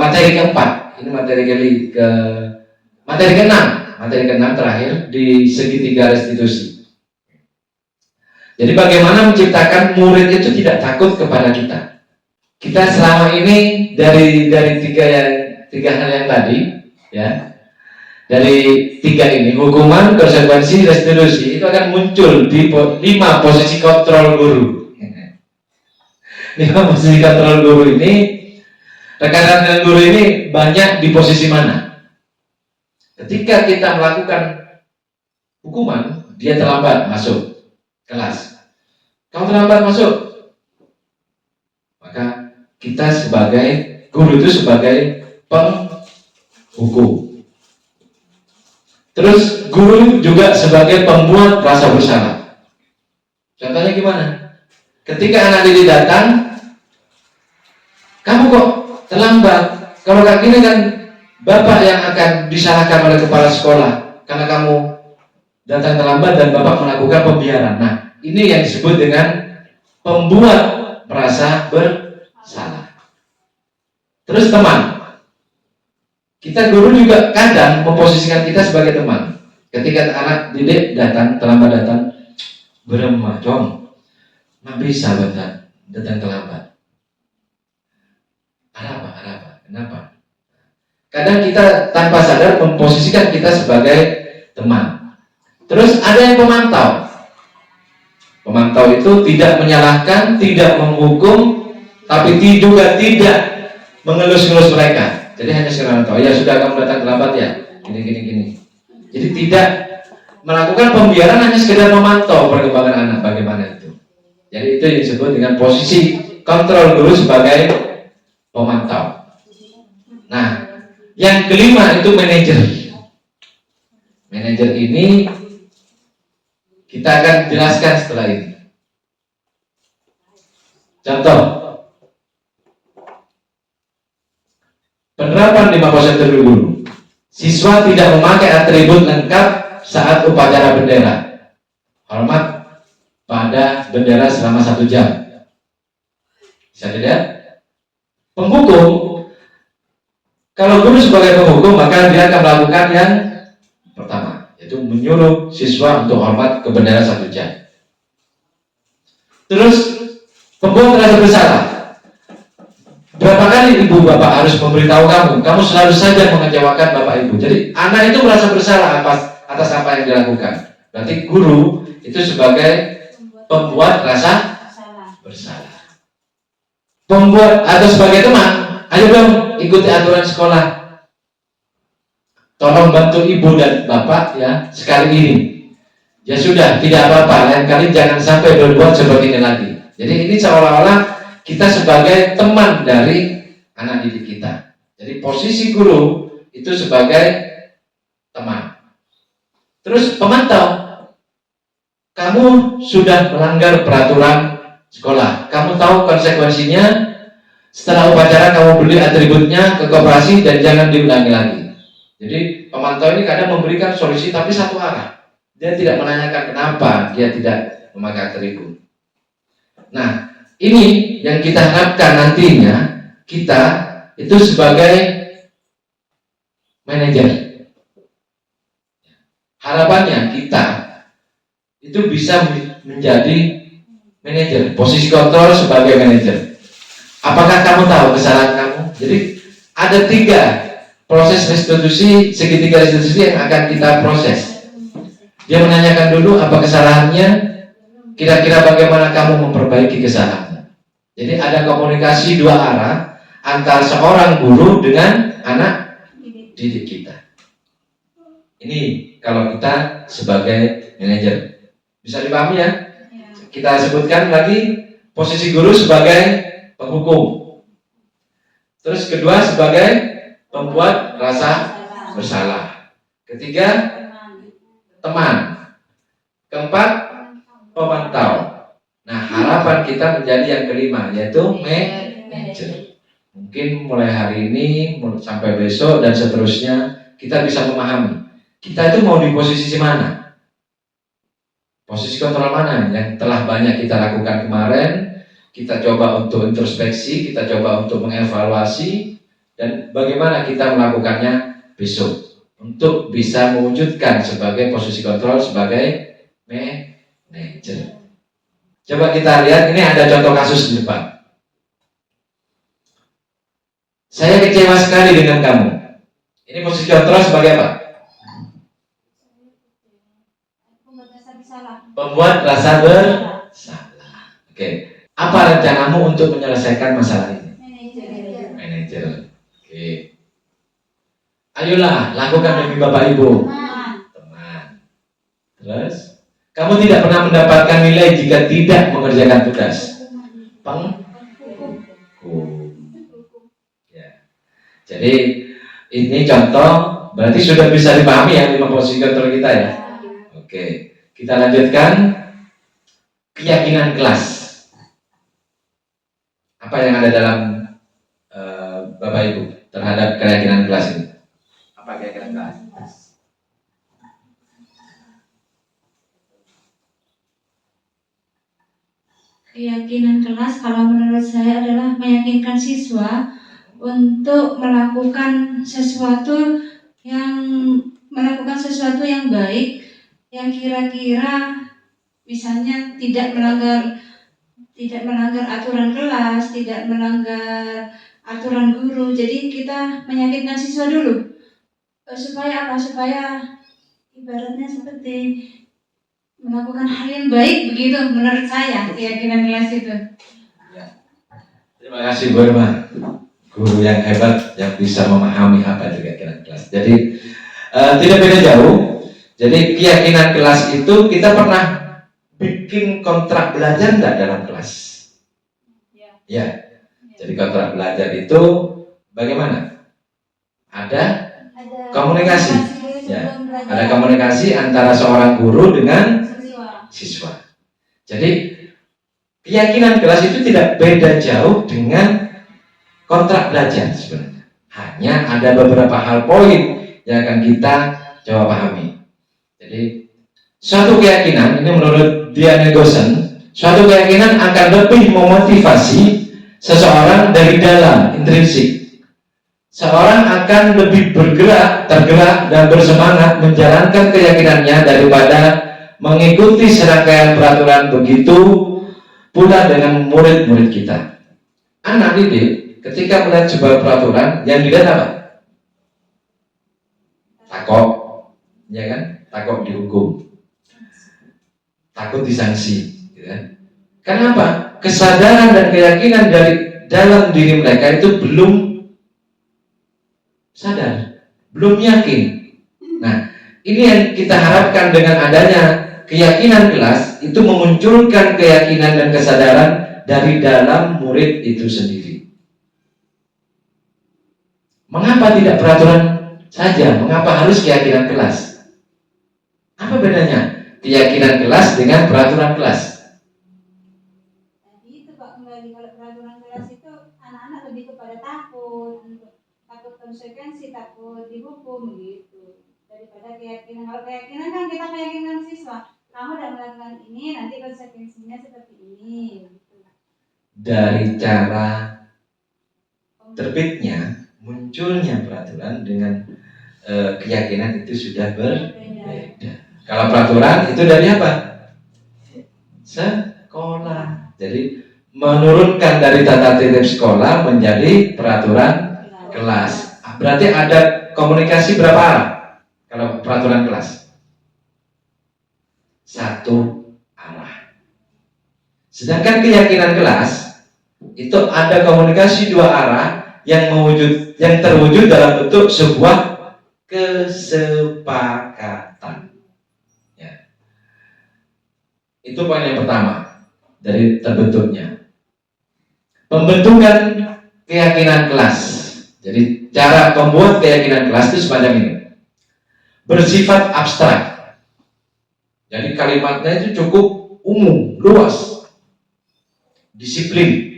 materi keempat. Ini materi ke-6. Materi ke-6 terakhir di segitiga restitusi. Jadi bagaimana menciptakan murid itu tidak takut kepada kita. Kita selama ini dari tiga hal yang tadi, ya, dari tiga ini, hukuman, konsekuensi, restitusi, itu akan muncul di 5 posisi kontrol guru. 5 posisi kontrol guru ini, rekan-rekan guru ini banyak di posisi mana? Ketika kita melakukan hukuman, dia terlambat masuk kelas. Kamu terlambat masuk, maka kita sebagai guru itu sebagai penghukum. Terus guru juga sebagai pembuat rasa bersalah. Contohnya gimana? Ketika anak didik datang, kamu kok terlambat? Kalau kayak gini kan bapak yang akan disalahkan oleh kepala sekolah karena kamu datang terlambat dan bapak melakukan pembiaran. Nah, ini yang disebut dengan pembuat merasa bersalah. Terus teman. Kita guru juga kadang memposisikan kita sebagai teman. Ketika anak didik datang, terlambat datang, beremah, Jom, nggak bisa datang terlambat. Ada apa? Kenapa? Kadang kita tanpa sadar memposisikan kita sebagai teman. Terus ada yang pemantau. Pemantau itu tidak menyalahkan, tidak menghukum, tapi juga tidak mengelus-elus mereka. Jadi hanya sekedar tahu, ya sudah kamu datang terlambat ya, gini. Jadi tidak melakukan pembiaran, hanya sekedar memantau perkembangan anak bagaimana itu. Jadi itu yang disebut dengan posisi kontrol guru sebagai pemantau. Nah, yang kelima itu manajer. Manajer ini kita akan jelaskan setelah ini. Contoh. Penerapan 5% guru. Siswa tidak memakai atribut lengkap saat upacara bendera. Hormat pada bendera selama 1 jam. Bisa dilihat? Penghukum. Kalau guru sebagai penghukum, maka dia akan melakukan yang pertama, yaitu menyuruh siswa untuk hormat ke bendera 1 jam. Terus pembuat rasa bersalah. Berapa kali ibu bapak harus memberitahu kamu selalu saja mengecewakan bapak ibu. Jadi anak itu merasa bersalah atas apa yang dilakukan. Berarti guru itu sebagai pembuat rasa bersalah. Pembuat atau sebagai teman, ayo dong ikuti aturan sekolah. Tolong bantu ibu dan bapak ya sekali ini. Ya sudah, tidak apa-apa. Lain kali jangan sampai berbuat seperti ini lagi. Jadi ini seolah-olah kita sebagai teman dari anak didik kita. Jadi posisi guru itu sebagai teman. Terus pemantau. Kamu sudah melanggar peraturan sekolah. Kamu tahu konsekuensinya. Setelah upacara kamu beli atributnya ke koperasi dan jangan diulangi lagi. Jadi pemantau ini kadang memberikan solusi tapi satu arah. Dia tidak menanyakan kenapa dia tidak memakai atribut. Nah, ini yang kita harapkan nantinya kita itu sebagai manajer. Harapannya kita itu bisa menjadi manajer, posisi kontrol sebagai manajer. Apakah kamu tahu kesalahan kamu? Jadi ada 3 proses restitusi, segitiga restitusi yang akan kita proses. Dia menanyakan dulu apa kesalahannya, kira-kira bagaimana kamu memperbaiki kesalahan. Jadi ada komunikasi 2 arah antara seorang guru dengan anak didik kita. Ini kalau kita sebagai manajer. Bisa dipahami ya? Kita sebutkan lagi posisi guru sebagai penghukum. Terus kedua sebagai pembuat rasa bersalah. Ketiga teman. Keempat pemantau. Nah, harapan kita menjadi yang kelima, yaitu manajer. Mungkin mulai hari ini sampai besok dan seterusnya kita bisa memahami kita itu mau di posisi mana, posisi kontrol mana yang telah banyak kita lakukan kemarin. Kita coba untuk introspeksi, kita coba untuk mengevaluasi, dan bagaimana kita melakukannya besok untuk bisa mewujudkan sebagai posisi kontrol sebagai manajer. Coba kita lihat, ini ada contoh kasus di depan. Saya kecewa sekali dengan kamu. Ini posisi kontrol sebagai apa? Pembuat rasa bersalah. Pembuat rasa bersalah. Oke. Apa rencanamu untuk menyelesaikan masalah ini? Manajer. Manajer. Oke. Ayolah, lakukan demi Bapak Ibu. Teman. Terus, kamu tidak pernah mendapatkan nilai jika tidak mengerjakan tugas. Penghukum. Ya. Jadi ini contoh, berarti sudah bisa dipahami ya 5 posisi kontrol kita ya. Oke, kita lanjutkan keyakinan kelas. Apa yang ada dalam Bapak Ibu terhadap keyakinan kelas ini? Apa keyakinan kelas? Keyakinan kelas kalau menurut saya adalah meyakinkan siswa untuk melakukan sesuatu yang baik, yang kira-kira misalnya tidak melanggar aturan kelas, tidak melanggar aturan guru. Jadi kita meyakinkan siswa dulu supaya apa? Supaya ibaratnya seperti melakukan hal yang baik, begitu menurut saya keyakinan kelas itu. Terima kasih Bu Irma, guru yang hebat yang bisa memahami apa itu keyakinan kelas. Jadi tidak beda jauh. Jadi keyakinan kelas itu kita pernah bikin kontrak belajar enggak dalam kelas? Ya. Jadi kontrak belajar itu bagaimana? Ada komunikasi. Ya. Ada komunikasi antara seorang guru dengan siswa. Jadi keyakinan kelas itu tidak beda jauh dengan kontrak belajar sebenarnya. Hanya ada beberapa hal poin yang akan kita coba pahami. Jadi suatu keyakinan ini menurut Diane Gosen, suatu keyakinan akan lebih memotivasi seseorang dari dalam, intrinsik. Seorang akan lebih tergerak dan bersemangat menjalankan keyakinannya daripada mengikuti serangkaian peraturan. Begitu pula dengan murid-murid kita. Anak didik ketika melihat sebuah peraturan, yang dilihat apa? Takut, ya kan? Takut dihukum, takut disanksi, gitu kan? Kenapa? Kesadaran dan keyakinan dari dalam diri mereka itu belum sadar, belum yakin. Nah, ini yang kita harapkan dengan adanya keyakinan kelas itu memunculkan keyakinan dan kesadaran dari dalam murid itu sendiri. Mengapa tidak peraturan saja? Mengapa harus keyakinan kelas? Apa bedanya keyakinan kelas dengan peraturan kelas? Tadi itu Pak, kembali kalau peraturan kelas itu anak-anak lebih kepada takut konsekuensi, takut dihukum gitu, daripada keyakinan. Kalau keyakinan kan kita meyakinkan siswa, kamu udah melakukan ini, nanti konsekuensinya seperti ini gitu. Dari cara terbitnya, munculnya peraturan dengan keyakinan itu sudah berbeda. Kalau peraturan itu dari apa? Sekolah. Jadi menurunkan dari tata tertib sekolah menjadi peraturan kelas. Berarti ada komunikasi berapa arah? Kalau peraturan kelas? Satu arah. Sedangkan keyakinan kelas itu ada komunikasi 2 arah yang terwujud dalam bentuk sebuah kesepakatan. Ya. Itu poin yang pertama dari terbentuknya. Pembentukan keyakinan kelas. Jadi cara membuat keyakinan kelas itu semacam ini. Bersifat abstrak. Jadi kalimatnya itu cukup umum, luas. Disiplin.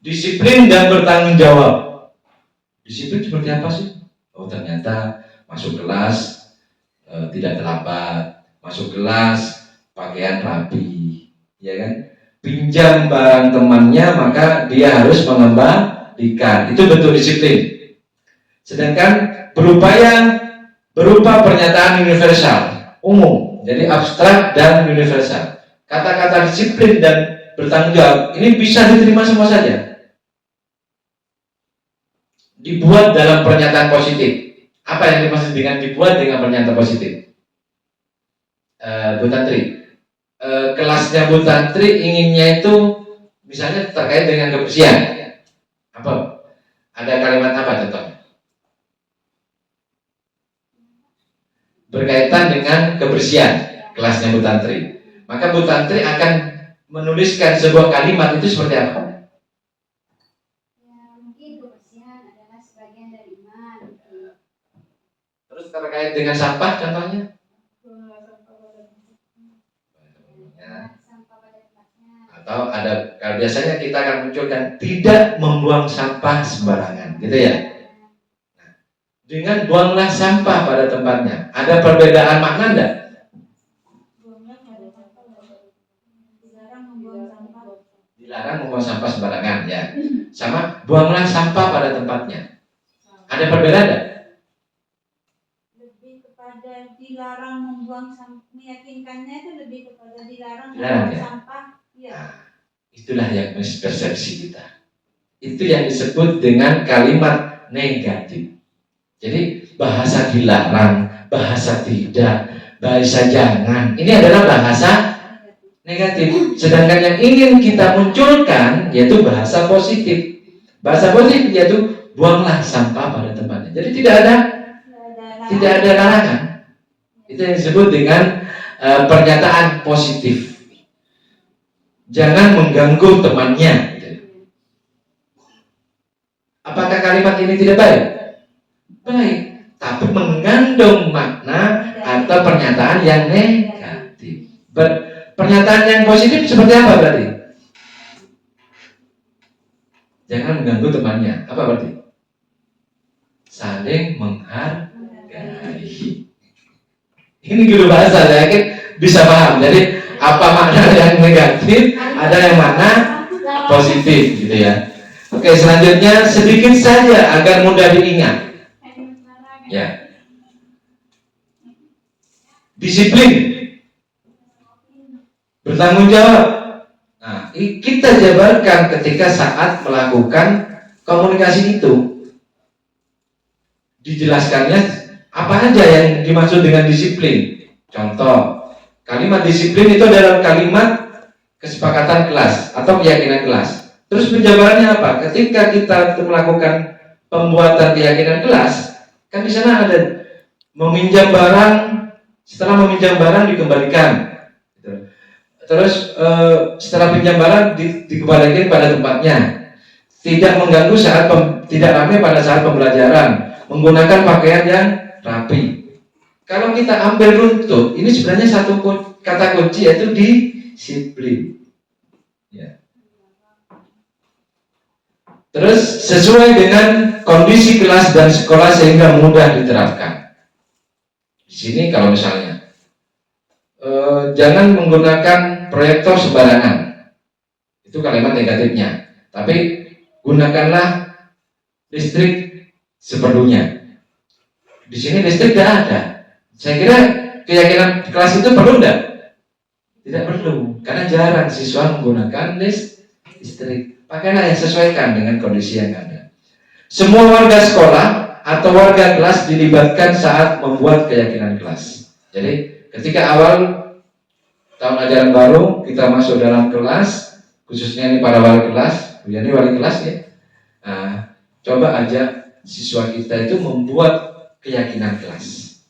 Disiplin dan bertanggung jawab. Disiplin seperti apa sih? Oh, ternyata masuk kelas tidak terlambat, masuk kelas pakaian rapi, ya kan? Pinjam barang temannya maka dia harus mengembalikan. Itu bentuk disiplin. Sedangkan berupa pernyataan universal, umum. Jadi abstrak dan universal. Kata-kata disiplin dan bertanggung jawab ini bisa diterima semua saja. Dibuat dalam pernyataan positif. Apa yang dimaksud dengan dibuat dengan pernyataan positif? Bu Tantri, kelasnya Bu Tantri inginnya itu misalnya terkait dengan kebersihan. Apa? Ada kalimat apa contohnya? Berkaitan dengan kebersihan kelasnya Bu Tantri. Maka Bu Tantri akan menuliskan sebuah kalimat itu seperti apa? Ya, mungkin kebersihan adalah sebagian dari iman. Terus terkait dengan sampah contohnya? Sampah pada tempatnya. Atau ada, kalau biasanya kita akan munculkan tidak membuang sampah sembarangan, gitu ya. Nah, dengan buanglah sampah pada tempatnya, ada perbedaan makna enggak? Dilarang membuang sampah sembarangan ya, sama buanglah sampah pada tempatnya. Ada perbedaan enggak? Lebih kepada dilarang membuang sampah, meyakinkannya itu lebih kepada dilarang Dilarang, membuang ya? sampah. Iya. Nah, itulah yang mispersepsi kita. Itu yang disebut dengan kalimat negatif. Jadi bahasa dilarang, bahasa tidak, bahasa jangan, ini adalah bahasa negatif. Sedangkan yang ingin kita munculkan yaitu bahasa positif. Bahasa positif yaitu buanglah sampah pada tempatnya. Jadi tidak ada larangan. Itu yang disebut dengan pernyataan positif. Jangan mengganggu temannya. Apakah kalimat ini tidak baik? Baik, tapi mengandung makna atau pernyataan yang negatif. Pernyataan yang positif seperti apa berarti? Jangan mengganggu temannya. Apa berarti? Saling menghargai. Ini guru bahasa, saya yakin bisa paham. Jadi apa makna yang negatif, ada yang makna positif, gitu ya. Oke, selanjutnya sedikit saja agar mudah diingat. Ya. Disiplin. Bertanggung jawab. Nah, kita jabarkan ketika saat melakukan komunikasi itu. Dijelaskannya apa aja yang dimaksud dengan disiplin. Contoh, kalimat disiplin itu adalah kalimat kesepakatan kelas atau keyakinan kelas. Terus penjabarannya apa? Ketika kita melakukan pembuatan keyakinan kelas, kan di sana ada meminjam barang, setelah meminjam barang dikembalikan. Terus setelah pinjam barang dikembalikan pada tempatnya. Tidak mengganggu saat tidak ramai pada saat pembelajaran, menggunakan pakaian yang rapi. Kalau kita ambil runtut, ini sebenarnya satu kata kunci yaitu disiplin. Ya. Terus sesuai dengan kondisi kelas dan sekolah sehingga mudah diterapkan. Di sini kalau misalnya jangan menggunakan proyektor sembarangan, itu kalimat negatifnya. Tapi gunakanlah listrik seperlunya. Di sini listrik tidak ada. Saya kira keyakinan kelas itu perlu enggak? Tidak perlu, karena jarang siswa menggunakan listrik. Pakailah yang sesuaikan dengan kondisi yang ada. Semua warga sekolah atau warga kelas dilibatkan saat membuat keyakinan kelas. Jadi ketika awal tahun ajaran baru kita masuk dalam kelas, khususnya ini para wali kelas, ini wali kelas ya. Nah, coba aja siswa kita itu membuat keyakinan kelas.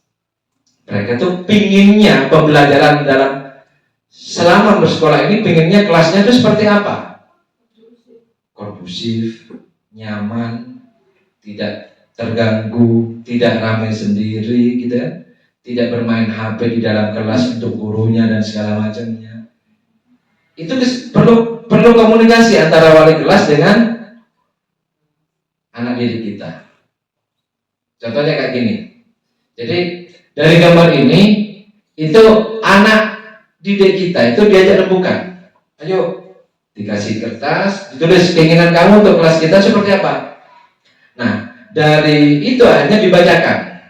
Mereka tuh pinginnya pembelajaran dalam selama bersekolah ini, pinginnya kelasnya itu seperti apa? Kondusif, nyaman, tidak terganggu, tidak ramai sendiri, gitu kan? Tidak bermain HP di dalam kelas untuk gurunya dan segala macamnya. Itu perlu komunikasi antara wali kelas dengan anak didik kita. Contohnya kayak gini. Jadi dari gambar ini itu anak didik kita itu diajak rembukan. Ayo dikasih kertas, ditulis keinginan kamu untuk kelas kita seperti apa. Nah, dari itu hanya dibacakan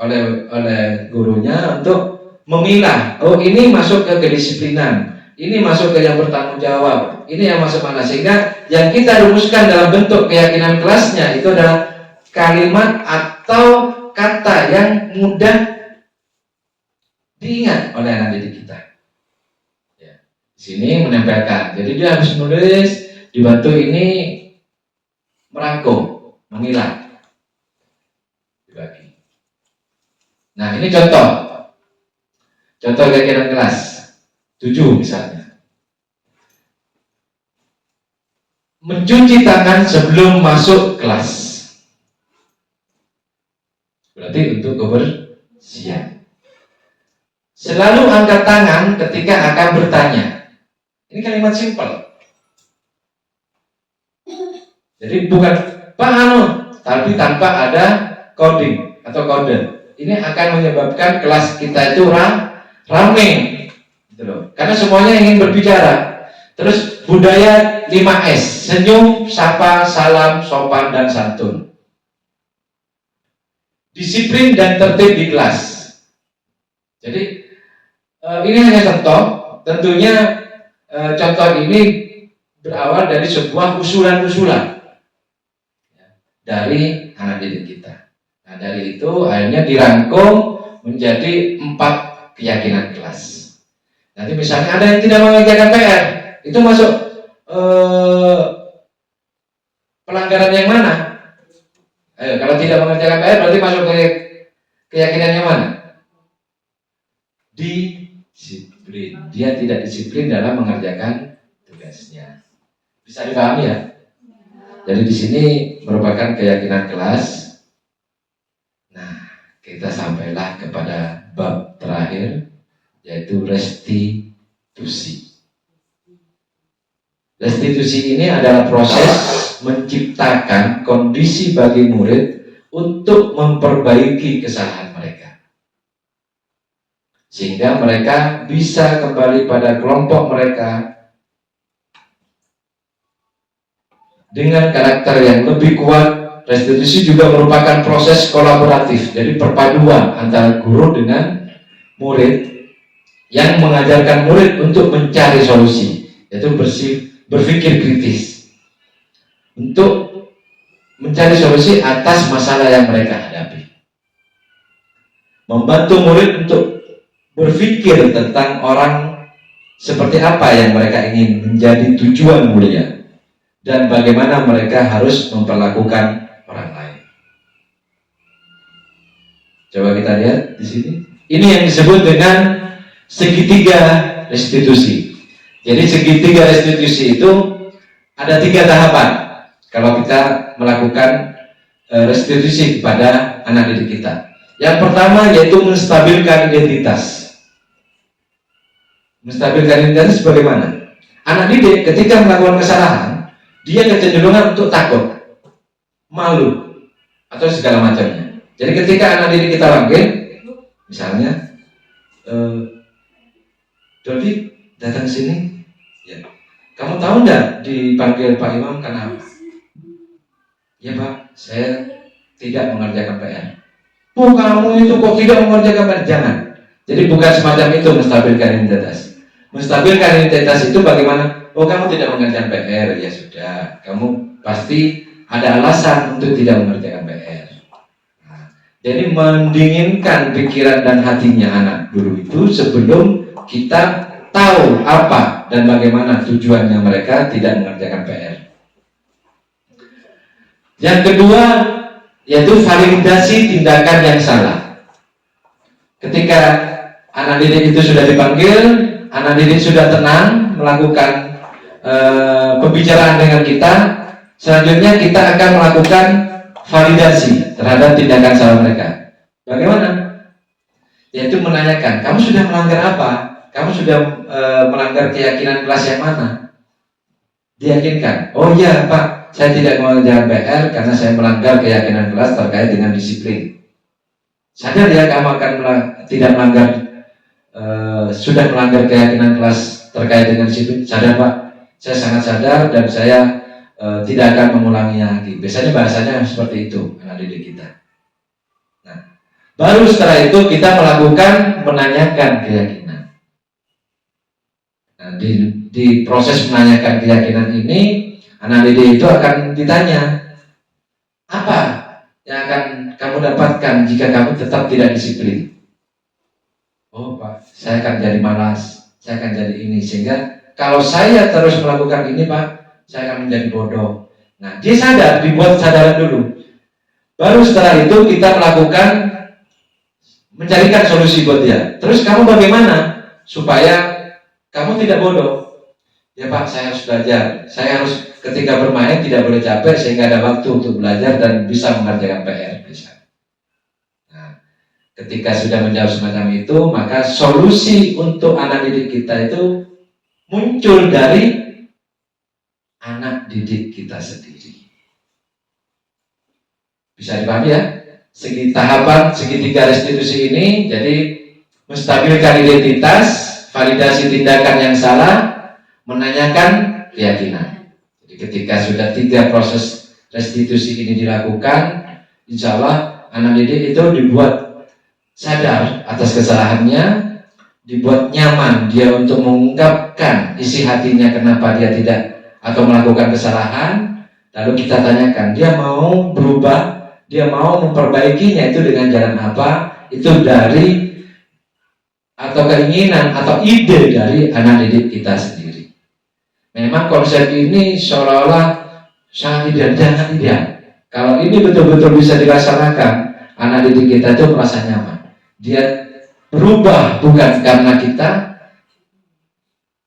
oleh gurunya untuk memilah. Oh, ini masuk ke kedisiplinan, ini masuk ke yang bertanggung jawab, ini yang masuk mana, sehingga yang kita rumuskan dalam bentuk keyakinan kelasnya itu adalah kalimat atau kata yang mudah diingat oleh anak didik kita. Ya. Di sini menempelkan. Jadi dia harus menulis, dibantu ini merangkum, memilah, dibagi. Nah, ini contoh kegiatan kelas 7 misalnya. Mencuci tangan sebelum masuk kelas. Berarti untuk kebersihan. Selalu angkat tangan ketika akan bertanya. Ini kalimat simpel. Jadi bukan Pak tapi tanpa ada coding atau kode. Ini akan menyebabkan kelas kita itu rame, gitu loh. Karena semuanya ingin berbicara. Terus budaya 5S, senyum, sapa, salam, sopan, dan santun. Disiplin dan tertib di kelas. Jadi ini hanya contoh. Tentunya contoh ini berawal dari sebuah usulan-usulan dari anak didik kita. Nah, dari itu akhirnya dirangkum menjadi 4 keyakinan kelas. Nanti misalnya ada yang tidak mengerjakan PR, itu masuk pelanggaran yang mana? Ayo, kalau tidak mengerjakan PR berarti masuk ke keyakinan yang mana? Disiplin. Dia tidak disiplin dalam mengerjakan tugasnya. Bisa dipahami ya? Jadi di sini merupakan keyakinan kelas. Nah, kita sampailah kepada bab terakhir, yaitu restitusi. Restitusi ini adalah proses menciptakan kondisi bagi murid untuk memperbaiki kesalahan mereka, sehingga mereka bisa kembali pada kelompok mereka dengan karakter yang lebih kuat. Restitusi juga merupakan proses kolaboratif, jadi perpaduan antara guru dengan murid yang mengajarkan murid untuk mencari solusi, yaitu berpikir kritis untuk mencari solusi atas masalah yang mereka hadapi. Membantu murid untuk berpikir tentang orang seperti apa yang mereka ingin menjadi tujuan mulia, dan bagaimana mereka harus memperlakukan orang lain. Coba kita lihat di sini. Ini yang disebut dengan segitiga restitusi. Jadi segitiga restitusi itu ada 3 tahapan kalau kita melakukan restitusi kepada anak didik kita. Yang pertama yaitu menstabilkan identitas. Menstabilkan identitas bagaimana? Anak didik ketika melakukan kesalahan, dia kecenderungan untuk takut, malu, atau segala macamnya. Jadi ketika anak didik kita panggil, misalnya, Dodi datang sini, ya. Kamu tahu nggak dipanggil Pak Imam karena apa? Ya Pak, saya tidak mengerjakan PR. Oh, kamu itu kok tidak mengerjakan PR? Jangan. Jadi bukan semacam itu menstabilkan identitas. Menstabilkan identitas itu bagaimana? Oh, kamu tidak mengerjakan PR, ya sudah. Kamu pasti ada alasan untuk tidak mengerjakan PR. Nah, jadi mendinginkan pikiran dan hatinya anak guru itu sebelum kita tahu apa dan bagaimana tujuannya mereka tidak mengerjakan PR. Yang kedua yaitu validasi tindakan yang salah. Ketika anak didik itu sudah dipanggil, anak didik sudah tenang melakukan pembicaraan dengan kita, selanjutnya kita akan melakukan validasi terhadap tindakan salah mereka. Bagaimana? Yaitu menanyakan, kamu sudah melanggar apa? Kamu sudah melanggar keyakinan kelas yang mana? Diyakinkan, oh iya Pak, saya tidak mengerjakan PR karena saya melanggar keyakinan kelas terkait dengan disiplin. Sadar ya kamu akan tidak melanggar, sudah melanggar keyakinan kelas terkait dengan disiplin. Sadar Pak, saya sangat sadar dan saya tidak akan mengulanginya lagi. Biasanya bahasanya seperti itu anak didik kita. Nah, baru setelah itu kita melakukan menanyakan keyakinan. Nah, di proses menanyakan keyakinan ini, anak didik itu akan ditanya, apa yang akan kamu dapatkan jika kamu tetap tidak disiplin? oh Pak, saya akan jadi malas, saya akan jadi ini, sehingga kalau saya terus melakukan ini Pak, saya akan menjadi bodoh. Nah, dia sadar, dibuat sadaran dulu. Baru setelah itu kita melakukan, mencarikan solusi buat dia. Terus kamu bagaimana supaya kamu tidak bodoh? Ya Pak, saya harus belajar. Saya harus ketika bermain tidak boleh capek sehingga ada waktu untuk belajar dan bisa mengerjakan PR. Nah, ketika sudah menjawab semacam itu, maka solusi untuk anak didik kita itu muncul dari anak didik kita sendiri. Bisa dipahami ya? Segi tahapan, segitiga restitusi ini, jadi menstabilkan identitas, validasi tindakan yang salah, menanyakan keyakinan. Jadi ketika sudah 3 proses restitusi ini dilakukan, insya Allah anak didik itu dibuat sadar atas kesalahannya, dibuat nyaman dia untuk mengungkapkan isi hatinya kenapa dia tidak atau melakukan kesalahan. Lalu kita tanyakan, dia mau berubah, dia mau memperbaikinya itu dengan jalan apa? Itu dari atau keinginan atau ide dari anak didik kita sendiri. Memang konsep ini seolah-olah sangat ideal. Kalau ini betul-betul bisa dilaksanakan, anak didik kita itu merasa nyaman. Dia berubah bukan karena kita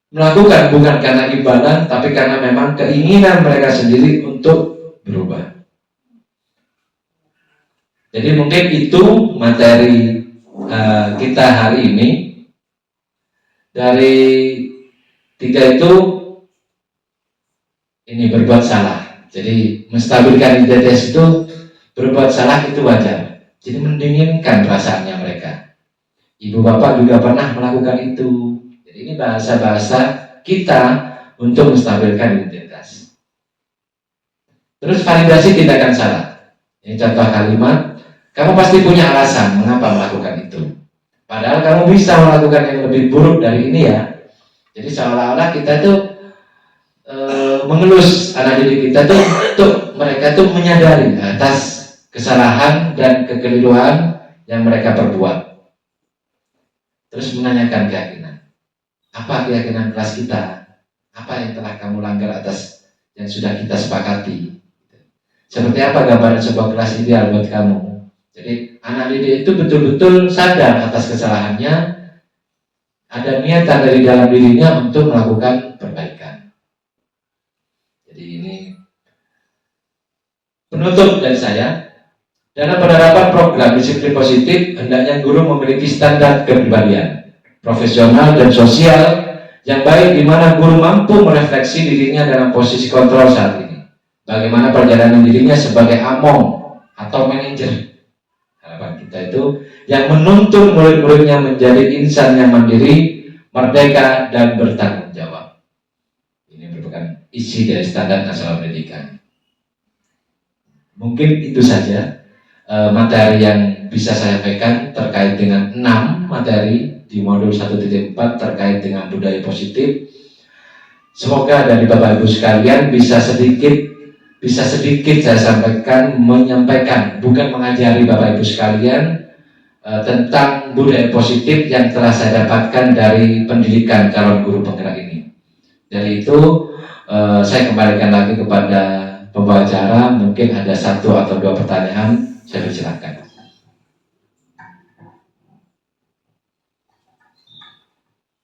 melakukan, bukan karena imbalan, tapi karena memang keinginan mereka sendiri untuk berubah. Jadi mungkin itu materi kita hari ini. Dari 3 itu, ini berbuat salah. Jadi menstabilkan identitas itu, berbuat salah itu wajar. Jadi mendinginkan perasaannya mereka. Ibu bapak juga pernah melakukan itu. Jadi ini bahasa-bahasa kita untuk menstabilkan identitas. Terus validasi tindakan salah. Ini contoh kalimat, kamu pasti punya alasan mengapa melakukan itu. Padahal kamu bisa melakukan yang lebih buruk dari ini ya. Jadi seolah-olah kita tuh mengelus anak didik kita tuh untuk mereka tuh menyadari atas kesalahan dan kekeliruan yang mereka perbuat. Terus menanyakan keyakinan. Apa keyakinan kelas kita? Apa yang telah kamu langgar atas yang sudah kita sepakati? Seperti apa gambaran sebuah kelas ideal buat kamu? Jadi anak didik itu betul-betul sadar atas kesalahannya, ada niatan dari dalam dirinya untuk melakukan perbaikan. Jadi ini penutup dari saya. Dalam penerapan program disiplin positif, hendaknya guru memiliki standar kepribadian, profesional dan sosial yang baik, di mana guru mampu merefleksi dirinya dalam posisi kontrol saat ini. Bagaimana perjalanan dirinya sebagai among atau manajer. Harapan kita itu yang menuntun murid-muridnya menjadi insan yang mandiri, merdeka, dan bertanggung jawab. Ini merupakan isi dari standar nasional pendidikan. Mungkin itu saja materi yang bisa saya sampaikan terkait dengan 6 materi di modul 1.4 terkait dengan budaya positif. Semoga dari Bapak Ibu sekalian bisa sedikit saya sampaikan, menyampaikan, bukan mengajari Bapak Ibu sekalian tentang budaya positif yang telah saya dapatkan dari pendidikan calon guru penggerak ini. Dari itu saya kembalikan lagi kepada pembawa acara, mungkin ada 1 atau 2 pertanyaan, saya persilakan.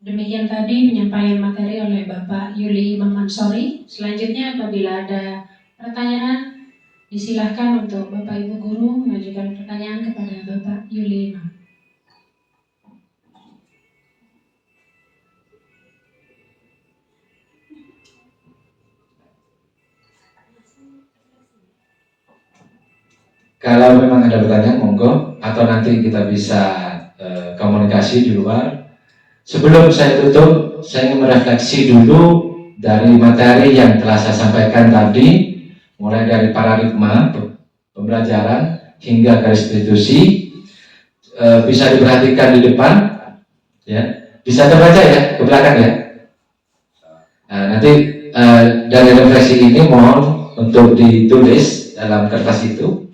Demikian tadi penyampaian materi oleh Bapak Yuli Imam Ansori. Selanjutnya apabila ada pertanyaan, disilahkan untuk Bapak Ibu Guru mengajukan pertanyaan kepada Bapak Yuli Imam. Kalau memang ada pertanyaan, monggo, atau nanti kita bisa komunikasi di luar. Sebelum saya tutup, saya ingin merefleksi dulu dari materi yang telah saya sampaikan tadi, mulai dari paradigma pembelajaran hingga ke restitusi. Bisa diperhatikan di depan, ya, bisa terbaca ya ke belakang ya. Nanti dari refleksi ini mohon untuk ditulis dalam kertas itu.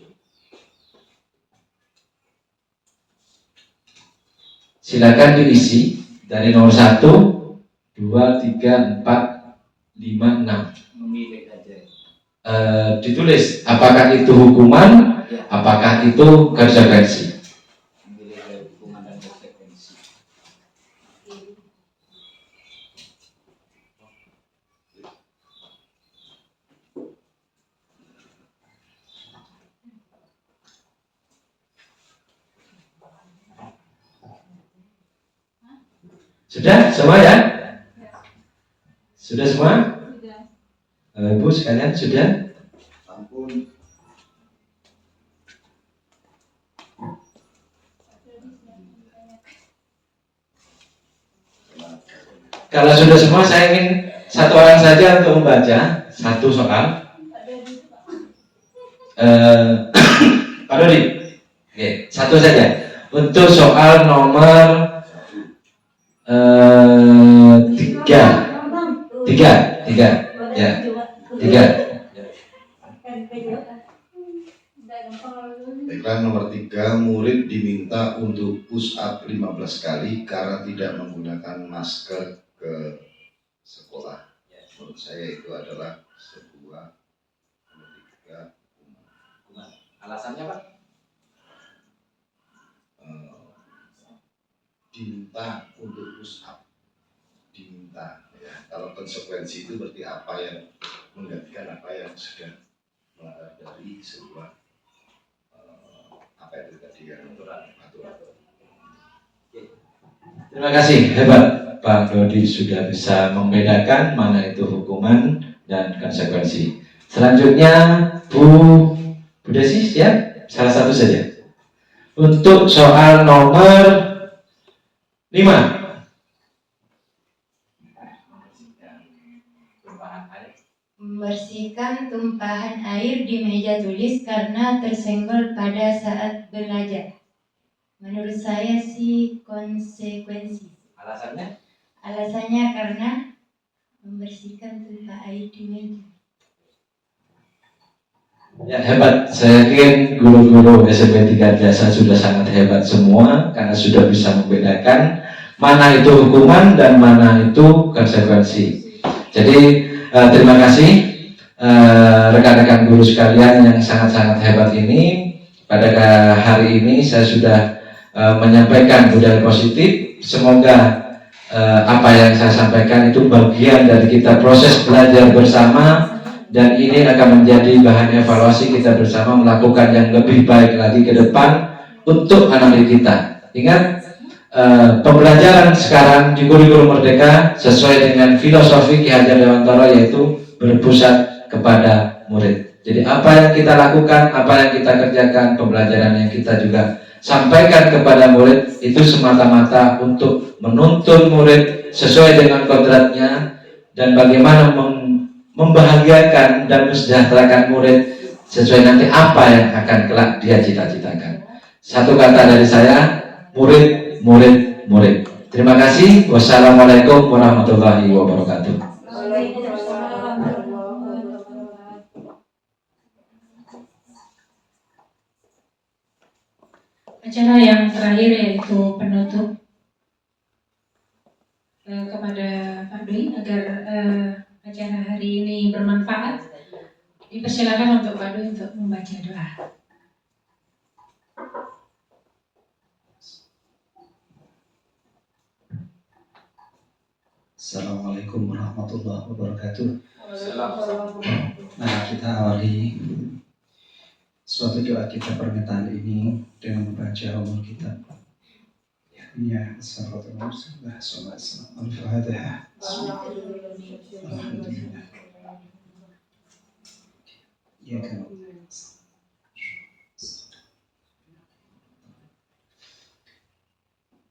Silakan diisi dari nomor 1, 2, 3, 4, 5, 6. Memilih aja. Ditulis apakah itu hukuman, apakah itu konsekuensi. Memilih dari hukuman dan konsekuensi. Sudah semua ya? Sudah semua? Sudah. Ibu sekalian sudah? Ampun. Kalau sudah semua, saya ingin satu orang saja untuk membaca satu soal. Pak Dodi, oke, satu saja. Untuk soal nomor 3, ya, 3. Baiklah, nomor 3, murid diminta untuk push up 15 kali karena tidak menggunakan masker ke sekolah. Menurut saya itu adalah sebuah etika hukuman. Alasannya Pak? Diminta untuk push up, diminta ya. Kalau konsekuensi itu berarti apa yang menggantikan apa yang sudah melanggar dari sebuah apa itu tadi ya, aturan. Terima kasih, hebat Pak Dodi sudah bisa membedakan mana itu hukuman dan konsekuensi. Selanjutnya Bu Desi siap? Salah satu saja. Untuk soal nomor 5. Membersihkan tumpahan air di meja tulis karena tersenggol pada saat belajar. Menurut saya sih konsekuensi. Alasannya? Alasannya karena membersihkan tumpah air di meja. Ya, hebat. Saya yakin guru-guru SMP 3 Jasa sudah sangat hebat semua karena sudah bisa membedakan mana itu hukuman dan mana itu konsekuensi. Jadi terima kasih rekan-rekan guru sekalian yang sangat-sangat hebat ini. Pada hari ini saya sudah menyampaikan budaya positif. Semoga apa yang saya sampaikan itu bagian dari kita proses belajar bersama, dan ini akan menjadi bahan evaluasi kita bersama melakukan yang lebih baik lagi ke depan untuk anak didik kita. Ingat, pembelajaran sekarang di Guru-Guru Merdeka sesuai dengan filosofi Ki Hajar Dewantara, yaitu berpusat kepada murid. Jadi apa yang kita lakukan, apa yang kita kerjakan, pembelajaran yang kita juga sampaikan kepada murid itu semata-mata untuk menuntun murid sesuai dengan kodratnya dan bagaimana membahagiakan dan mensejahterakan murid sesuai nanti apa yang akan kelak dia cita-citakan. Satu kata dari saya, murid, murid, murid. Terima kasih. Wassalamualaikum warahmatullahi wabarakatuh. Acara yang terakhir yaitu penutup kepada Pak Dwi agar acara hari ini bermanfaat. Dipersilakan untuk Pak Dwi untuk membaca doa. Assalamualaikum warahmatullahi wabarakatuh. Assalamualaikum. Nah, kita awali suatu doa kita permintaan ini dengan membaca umul kitab. Ya, Assalamualaikum warahmatullahi wabarakatuh. Al-Fatihah. Alhamdulillah. Ya kan.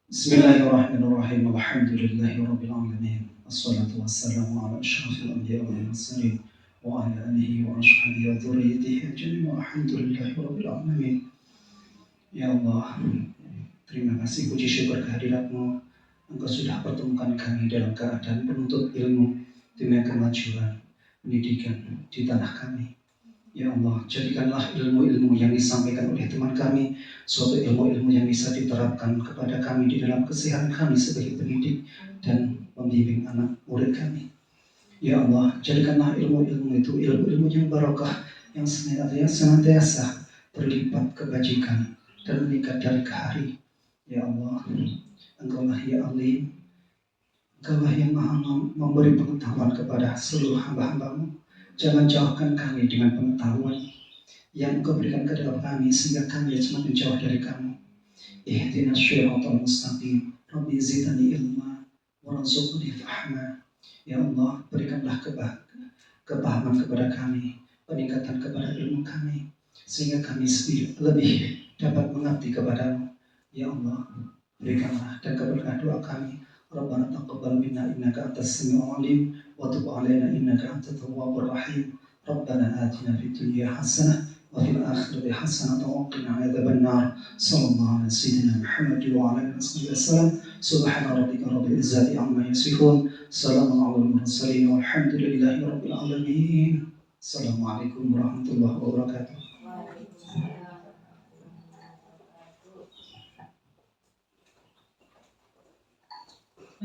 Bismillahirrahmanirrahim. Alhamdulillahi rabbil alamin. Assalatu wassalamu ala asyrafil anbiya'i wal mursalin wa ala alihi wa ashabihi wa dzurriyyatihi ajma'in. Alhamdulillahi rabbil alamin. Ya Allah, terima kasih, puji syukur kehadirat-Mu. Engkau sudah pertemukan kami dalam keadaan penuntut ilmu demi kemajuan pendidikan di tanah kami. Ya Allah, jadikanlah ilmu-ilmu yang disampaikan oleh teman kami suatu ilmu-ilmu yang bisa diterapkan kepada kami di dalam keseharian kami sebagai pendidik dan membimbing anak murid kami. Ya Allah, jadikanlah ilmu-ilmu itu ilmu-ilmu yang barokah, yang senantiasa berlipat kebajikan dan meningkat dari ke hari. Ya Allah, Engkaulah ya Alim, Engkaulah yang maha memberi pengetahuan kepada seluruh hamba-hambamu. Jangan jauhkan kami dengan pengetahuan yang Engkau berikan ke dalam kami sehingga kami semakin jauh dari kamu. Ihdinas syiratal mustaqim, Rabbi zidni ilma warzuqni fahma. Ya Allah, berikanlah kepahaman kepada kami, peningkatan kepada ilmu kami, sehingga kami lebih dapat mengabdi kepadamu. Ya Allah, berikanlah dan kabulkanlah doa kami. Rabbana taqabbal minna innaka antas samiul alim wa tub alaina innaka antat tawwabur rahim. Rabbana atina fid dunya hasanah wa fil akhirati hasanah wa qina adzaban nar. Sallallahu ala sayyidina Muhammad wa ala alihi wasallam. Subhana rabbika rabbil izzati amma yasifun. Salamun alal mursalin walhamdulillahi rabbil alamin. Assalamualaikum warahmatullahi wabarakatuh.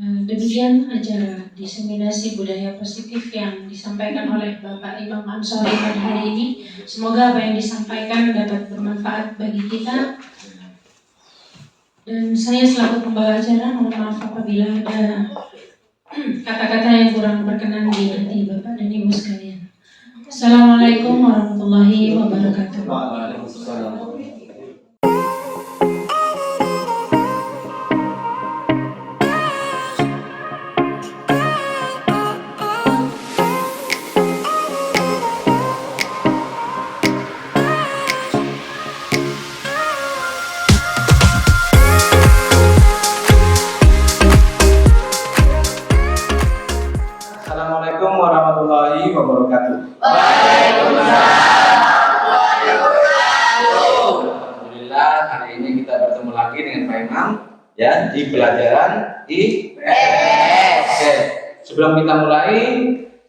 Demikian acara diseminasi budaya positif yang disampaikan oleh Bapak Imam Ansori pada hari ini. Semoga apa yang disampaikan dapat bermanfaat bagi kita. Dan saya selaku pembawa acara mohon maaf apabila ada kata-kata yang kurang berkenan di hati Bapak dan Ibu sekalian. Assalamualaikum warahmatullahi wabarakatuh. Waalaikumsalam. Assalamualaikum warahmatullahi wabarakatuh. Alhamdulillah hari ini kita bertemu lagi dengan Pak Imam ya di pelajaran IPS. Oke, sebelum kita mulai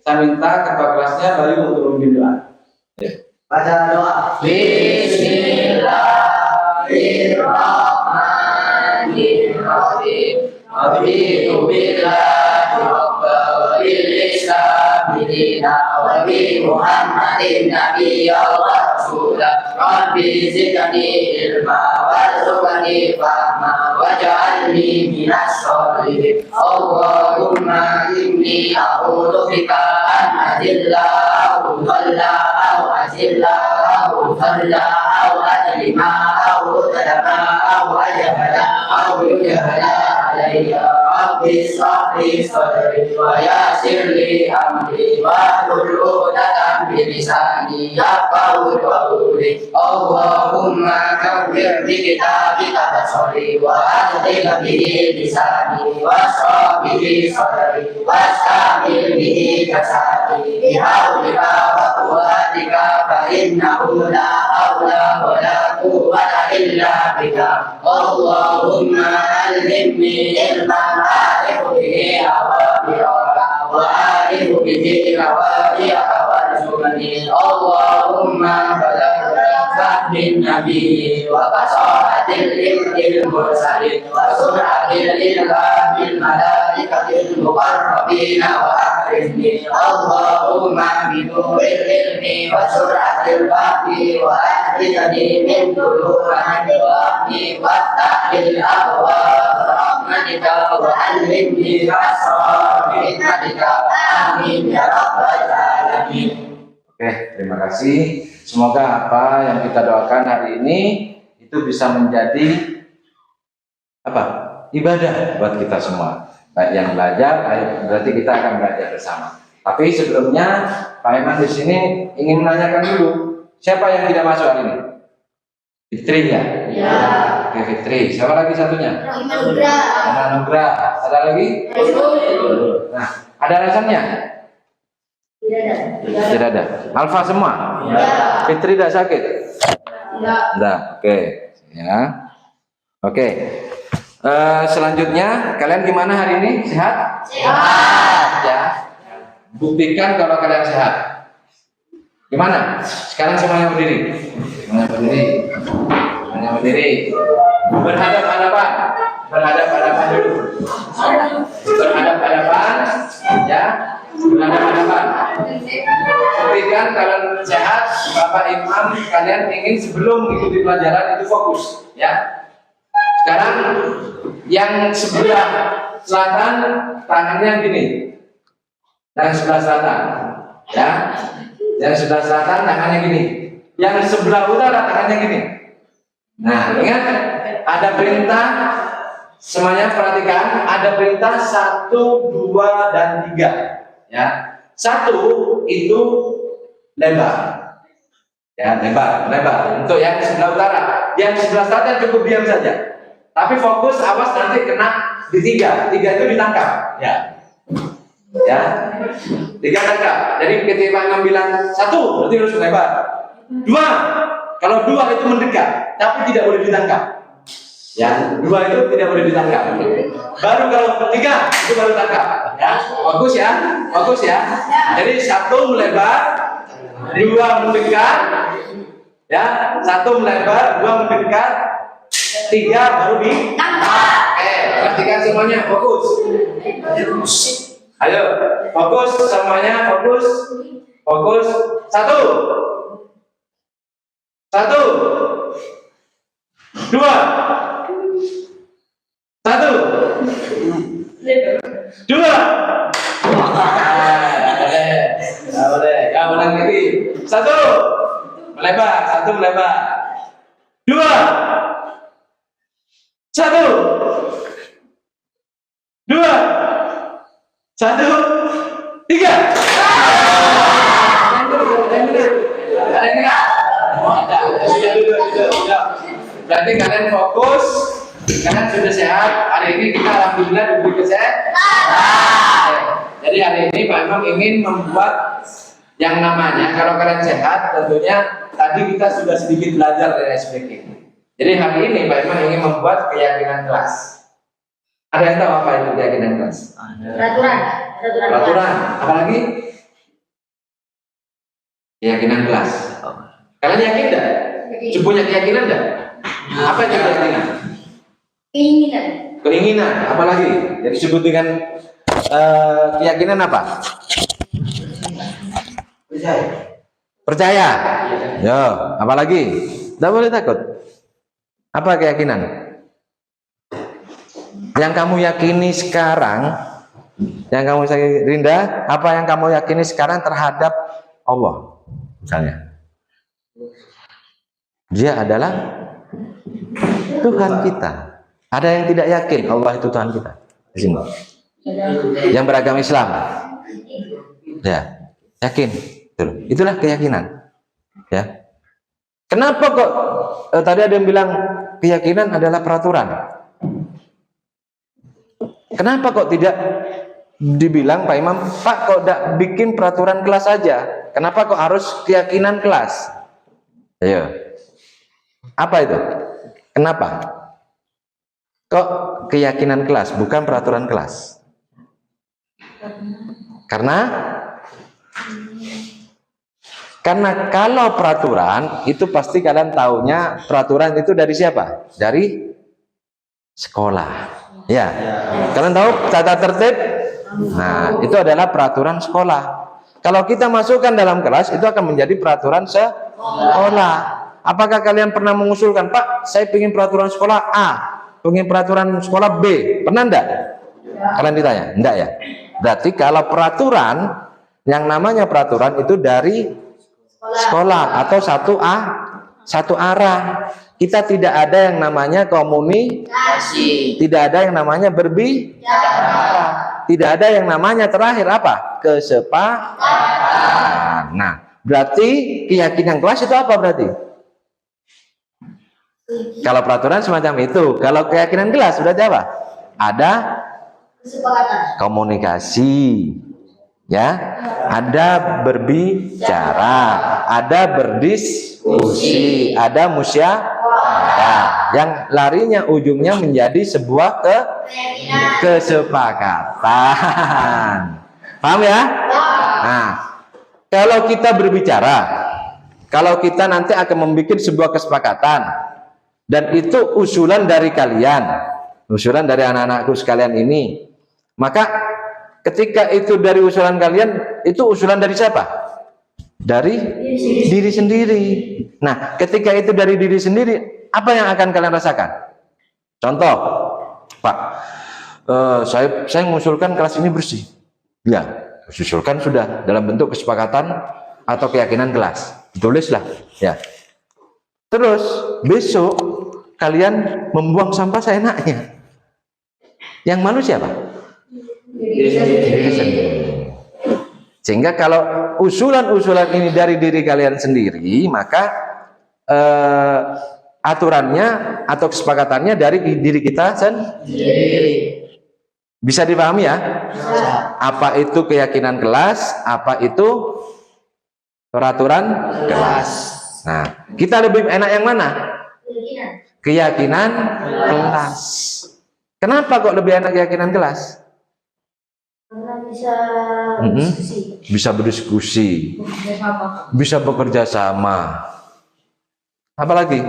saya minta kakak kelasnya Bayu untuk memimpin doa. Ya. Baca doa. Bismillahirrahmanirrahim. Raditu billahi rabbil Islam dina wa bi Muhammadin nabiyyan wa rasulah. Rabbi zidni ilma warzuqni fahma waj'alni minas sholihin. Allahumma inni a'udzu bika an adilla aw dhalla aw azilla aw dhalla aw adlima aw tadama aw ajhala aw yujhala alayya. Rabbi shrahli sadri wa yassir li amri wahlul 'uqdatam min lisani yafqahu qawli. Allahumma nawwir bi kitabika basari wa adkhil bihi lisani washrah bihi sadri wastamil bihi jasadi bihaulika wa quwwatika fa innahu la hawla wa la quwwata illa bika. Allahumma allimni ilman a'rifu bihi awamira wa a'rifu bihi nawahiyaka warzuqni. Allahumma fahmin nabi wa fasahatil ilmil mursalin wa sur'atil ilhamil malaikatil muqarrabin wa akhrizni. Allahumma binuril ilmi wa sur'atil fahmi wa ahdini min dhulumatil wahmi wa tahlil abwab rahmatika wa allimni asrar fitnatika. Amin ya rabbal alamin. Oke, terima kasih. Semoga apa yang kita doakan hari ini itu bisa menjadi apa? Ibadah buat kita semua. Baik yang belajar, berarti kita akan belajar bersama. Tapi sebelumnya Pak Iman di sini ingin menanyakan dulu, siapa yang tidak masuk hari ini? Fitri ya? Ya. Oke, Fitri. Siapa lagi satunya? Nugra. Ada lagi? Nah, ada alasannya? Tidak ada. Alfa semua? Ya. Fitri tidak sakit? Tidak. Oke. Ya. Oke. Selanjutnya, kalian gimana hari ini? Sehat? Sehat. Ya. Buktikan kalau kalian sehat. Gimana? Sekarang semuanya berdiri. Semuanya berdiri. Semuanya berdiri. Berhadap-hadapan. Berhadap-hadapan dulu. Berhadap-hadapan. Ya. Berhadap-hadapan. Berikan kalau sehat, Bapak Imam, kalian ingin sebelum mengikuti pelajaran itu fokus. Ya. Sekarang yang sebelah selatan tangannya gini. Yang sebelah selatan. Ya. Yang sebelah selatan tangannya gini. Yang sebelah utara tangannya gini. Nah, ingat ada perintah, semuanya perhatikan, ada perintah 1, 2, dan 3. Ya. 1 itu lebar. Ya, lebar. Untuk yang sebelah utara, yang sebelah selatan cukup diam saja. Tapi fokus, awas nanti kena di 3. 3 itu ditangkap. Ya. Ya. 3 tangkap. Jadi ketika Imam bilang 1 berarti harus lebar. 2, kalau 2 itu mendekat, tapi tidak boleh ditangkap. Ya, 2 itu tidak boleh ditangkap. Baru kalau 3 itu baru tangkap. Ya, fokus ya. Jadi 1 melebar, 2 mendekat. Ya, 1 melebar, 2 mendekat, 3 baru ditangkap. Perhatikan semuanya, fokus. Ayo, fokus semuanya, fokus. 1, 2, 1, 2. Gak boleh lagi. 1 melebar, 2, 1, 2, 1, 3. Berarti kalian fokus, kalian sudah sehat. Hari ini kita alhamdulillah diberi kesehatan. Jadi hari ini Pak Imam ingin membuat yang namanya, kalau kalian sehat tentunya tadi kita sudah sedikit belajar dari SPK. Jadi hari ini Pak Imam ingin membuat keyakinan kelas. Ada yang tahu apa itu keyakinan kelas? Peraturan. Apalagi? Keyakinan kelas. Kalian yakin enggak? Punya keyakinan enggak? Apa itu keyakinan? Keinginan. Apalagi? Jadi disebut dengan keyakinan apa? Percaya. Yo, apalagi? Tidak boleh takut. Apa keyakinan? Yang kamu yakini sekarang, Rinda, apa yang kamu yakini sekarang terhadap Allah? Misalnya, Dia adalah Tuhan kita. Ada yang tidak yakin Allah itu Tuhan kita? Di sini. Yang beragama Islam, ya, yakin. Itulah keyakinan. Ya. Kenapa kok tadi ada yang bilang keyakinan adalah peraturan? Kenapa kok tidak dibilang Pak Imam, Pak kok tidak bikin peraturan kelas saja? Kenapa kok harus keyakinan kelas? Ayo. Apa itu? Kenapa? Kok keyakinan kelas bukan peraturan kelas? Karena kalau peraturan itu pasti kalian taunya peraturan itu dari siapa? Dari sekolah. Ya. Kalian tahu tata tertib? Nah, itu adalah peraturan sekolah. Kalau kita masukkan dalam kelas itu akan menjadi peraturan sekolah. Apakah kalian pernah mengusulkan, Pak, saya ingin peraturan sekolah A, ingin peraturan sekolah B? Pernah enggak? Kalian ditanya? Enggak ya? Berarti kalau peraturan, yang namanya peraturan itu dari sekolah atau satu arah. Kita tidak ada yang namanya komunikasi, tidak ada yang namanya berbicara, tidak ada yang namanya terakhir apa? Kesepakatan. Nah, berarti keyakinan kelas itu apa berarti? Kalau peraturan semacam itu, kalau keyakinan kelas berarti apa? Ada komunikasi, ya, ada berbicara, ada berdiskusi, ada musyawarah, yang larinya ujungnya menjadi sebuah kesepakatan. Paham ya? Nah, kalau kita berbicara, kalau kita nanti akan membuat sebuah kesepakatan dan itu usulan dari kalian, usulan dari anak-anakku sekalian ini, maka ketika itu dari usulan kalian, itu usulan dari siapa? Dari diri sendiri. Nah, ketika itu dari diri sendiri, apa yang akan kalian rasakan? Contoh, Pak, saya mengusulkan kelas ini bersih. Ya, usulkan sudah dalam bentuk kesepakatan atau keyakinan kelas, tulislah ya. Terus besok kalian membuang sampah seenaknya, yang malu siapa? Diri sendiri. Sehingga kalau usulan-usulan ini dari diri kalian sendiri, maka aturannya atau kesepakatannya dari diri kita sendiri. Bisa dipahami ya? Bisa. Apa itu keyakinan kelas, apa itu peraturan kelas. Nah, kita lebih enak yang mana? Keyakinan kelas. Kenapa kok lebih enak keyakinan kelas? Karena bisa berdiskusi, bisa bekerja sama. Apalagi?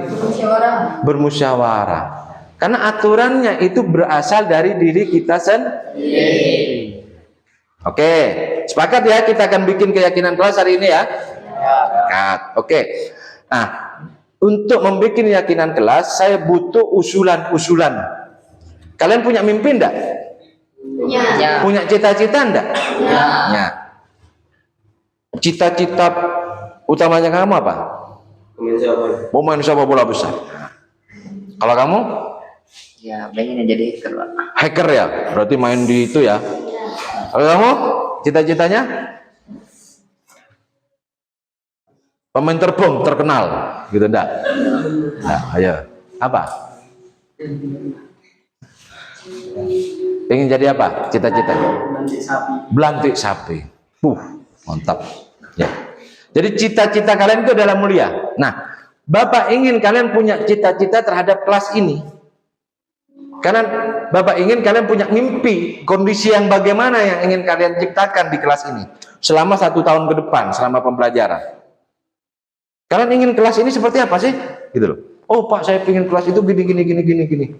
Bermusyawarah. Karena aturannya itu berasal dari diri kita sendiri. Oke, sepakat ya, kita akan bikin keyakinan kelas hari ini ya. Sepakat. Oke. Nah, untuk membuat keyakinan kelas, saya butuh usulan-usulan. Kalian punya mimpi enggak? Ya. Punya cita-cita enggak? Ya. Cita-cita utamanya kamu apa? Pemain sepak bola besar. Kalau kamu? Ya, pengen jadi hacker, Pak. Hacker ya? Berarti main di itu ya? Kalau kamu? Cita-citanya? Pemain terbang terkenal, gitu enggak? Nah, ayo. Apa? Pengen jadi apa? Cita-citanya? Belantik sapi. Mantap. Ya. Jadi cita-cita kalian itu adalah mulia. Nah, Bapak ingin kalian punya cita-cita terhadap kelas ini. Karena Bapak ingin kalian punya mimpi, kondisi yang bagaimana yang ingin kalian ciptakan di kelas ini selama 1 tahun ke depan, selama pembelajaran. Kalian ingin kelas ini seperti apa sih? Gitu loh. Oh Pak, saya ingin kelas itu gini.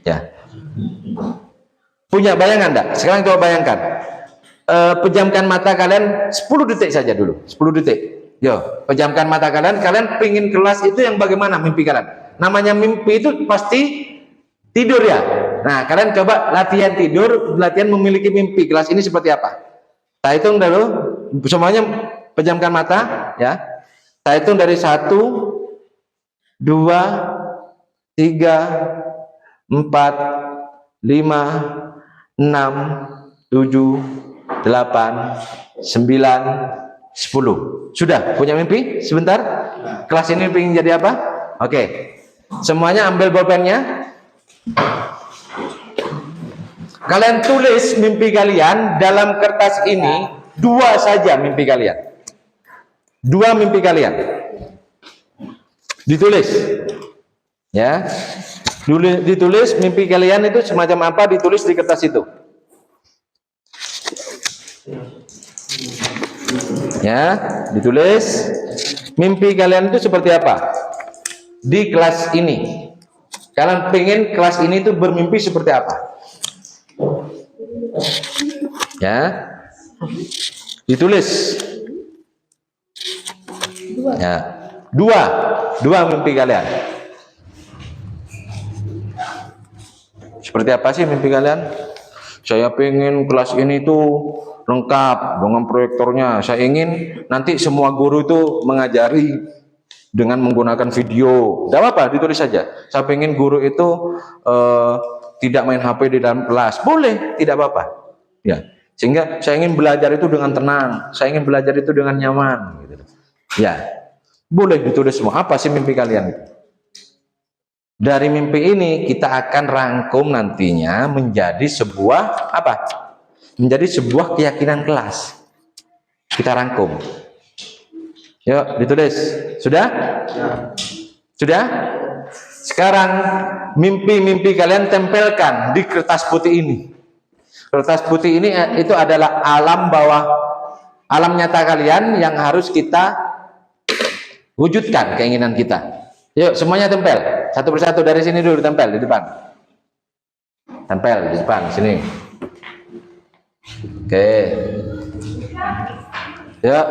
Ya. Punya bayangan enggak? Sekarang coba bayangkan. Pejamkan mata kalian 10 detik saja dulu. 10 detik. Yo, pejamkan mata kalian. Kalian pengen kelas itu yang bagaimana mimpi kalian? Namanya mimpi itu pasti tidur ya. Nah, kalian coba latihan tidur, latihan memiliki mimpi. Kelas ini seperti apa? Saya hitung dulu. Semuanya pejamkan mata ya. Saya hitung dari 1, 2, 3, 4, 5, 6, 7, 8, 9, 10. Sudah punya mimpi? Sebentar. Kelas ini pengen jadi apa? Oke. Semuanya ambil bolpennya. Kalian tulis mimpi kalian dalam kertas ini. 2 saja mimpi kalian. 2 mimpi kalian. Ditulis. Ya. Ditulis mimpi kalian itu semacam apa, ditulis di kertas itu. Ya, ditulis mimpi kalian itu seperti apa di kelas ini. Kalian pengen kelas ini tuh bermimpi seperti apa? Ya, ditulis. Ya, 2 mimpi kalian. Seperti apa sih mimpi kalian? Saya pengen kelas ini tuh lengkap dengan proyektornya. Saya ingin nanti semua guru itu mengajari dengan menggunakan video. Tidak apa-apa, ditulis saja. Saya pengen guru itu tidak main HP di dalam kelas. Boleh, tidak apa-apa. Ya, sehingga saya ingin belajar itu dengan tenang. Saya ingin belajar itu dengan nyaman. Gitu. Ya, boleh ditulis semua. Apa sih mimpi kalian? Dari mimpi ini kita akan rangkum nantinya menjadi sebuah apa? Menjadi sebuah keyakinan kelas. Kita rangkum. Yuk, ditulis. Sudah? Ya. Sudah? Sekarang mimpi-mimpi kalian tempelkan di kertas putih ini. Kertas putih ini itu adalah alam bawah, alam nyata kalian yang harus kita Wujudkan keinginan kita. Yuk semuanya tempel. Satu persatu dari sini dulu, tempel di depan. Tempel di depan sini. Oke. Yuk.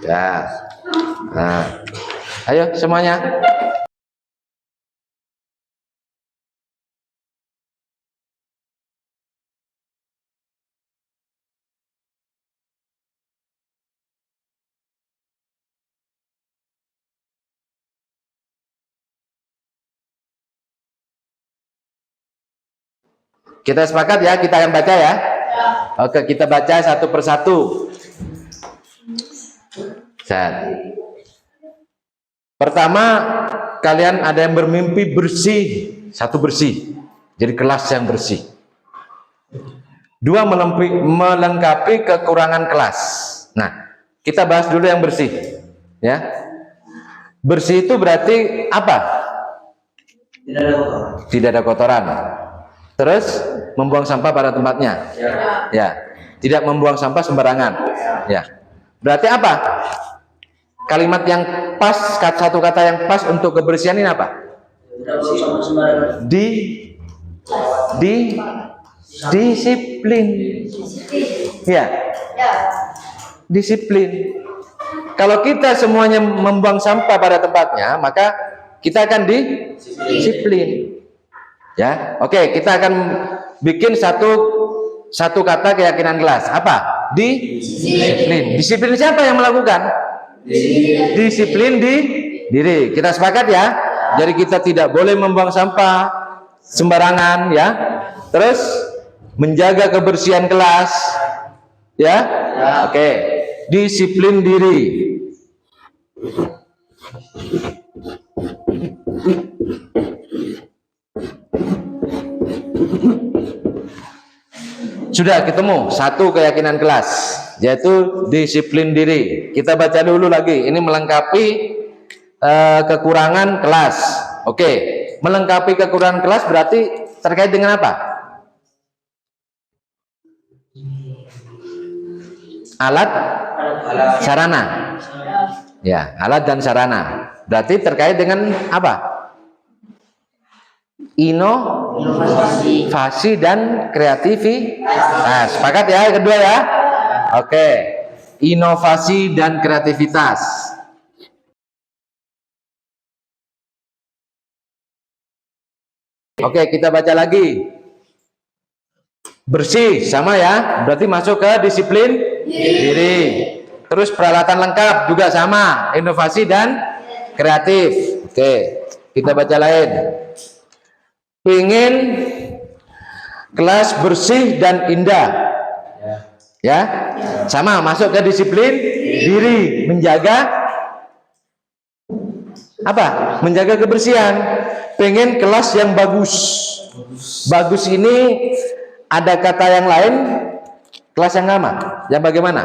Ya. Nah. Ayo semuanya. Kita sepakat ya, kita akan baca ya. Oke, kita baca satu persatu. Pertama, kalian ada yang bermimpi bersih, satu bersih. Jadi kelas yang bersih. Dua, melengkapi kekurangan kelas. Nah, kita bahas dulu yang bersih. Ya. Bersih itu berarti apa? Tidak ada kotoran. Terus membuang sampah pada tempatnya. Ya. Tidak membuang sampah sembarangan. Ya. Berarti apa? Kalimat yang pas, satu kata yang pas untuk kebersihan ini apa? Disiplin. Ya. Disiplin. Kalau kita semuanya membuang sampah pada tempatnya, maka kita akan disiplin. Ya, oke, kita akan bikin satu kata keyakinan kelas. Apa? Disiplin. Disiplin siapa yang melakukan? Disiplin di diri. Kita sepakat ya. Jadi kita tidak boleh membuang sampah sembarangan ya. Terus menjaga kebersihan kelas. Ya. Oke. Disiplin diri. Sudah ketemu satu keyakinan kelas, yaitu disiplin diri. Kita baca dulu lagi. Ini melengkapi kekurangan kelas. Oke, melengkapi kekurangan kelas berarti terkait dengan apa? Alat, sarana. Ya, alat dan sarana. Berarti terkait dengan apa? Inovasi dan kreativitas. Nah, sepakat ya yang kedua ya? Oke. Inovasi dan kreativitas. Oke, kita baca lagi. Bersih sama ya, berarti masuk ke disiplin diri. Terus peralatan lengkap juga sama, inovasi dan kreatif. Oke, kita baca lain. Ingin kelas bersih dan indah. Ya, sama masuk ke disiplin diri, menjaga apa? Menjaga kebersihan. Pengen kelas yang bagus. Bagus ini ada kata yang lain, kelas yang sama. Yang bagaimana?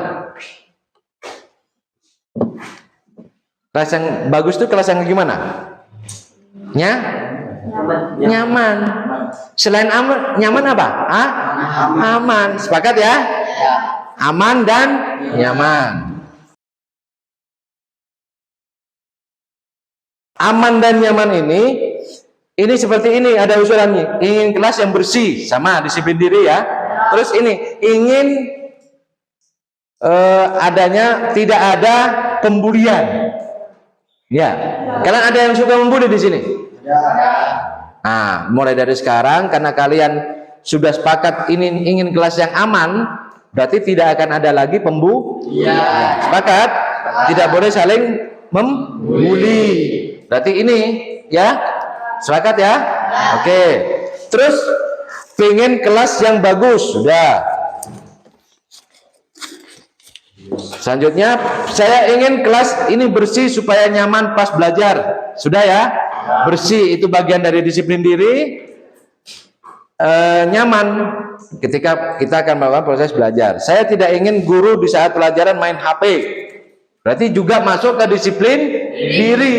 Kelas yang bagus itu kelas yang gimana? Nyaman. Selain aman, nyaman apa? Aman. Sepakat ya? Aman dan nyaman. Aman dan nyaman ini seperti ini, ada usulannya. Ingin kelas yang bersih, sama disiplin diri ya. Terus ini ingin adanya tidak ada pembulian. Ya, kalian ada yang suka membuli di sini? Nah, mulai dari sekarang karena kalian sudah sepakat ini ingin kelas yang aman, berarti tidak akan ada lagi pembulian. Sepakat? Tidak boleh saling membuli. Berarti ini ya, sepakat ya? Oke. Terus pengen kelas yang bagus, sudah. Selanjutnya, saya ingin kelas ini bersih supaya nyaman pas belajar. Sudah ya? Bersih itu bagian dari disiplin diri. Nyaman ketika kita akan melakukan proses belajar. Saya tidak ingin guru di saat pelajaran main HP. Berarti juga masuk ke disiplin diri.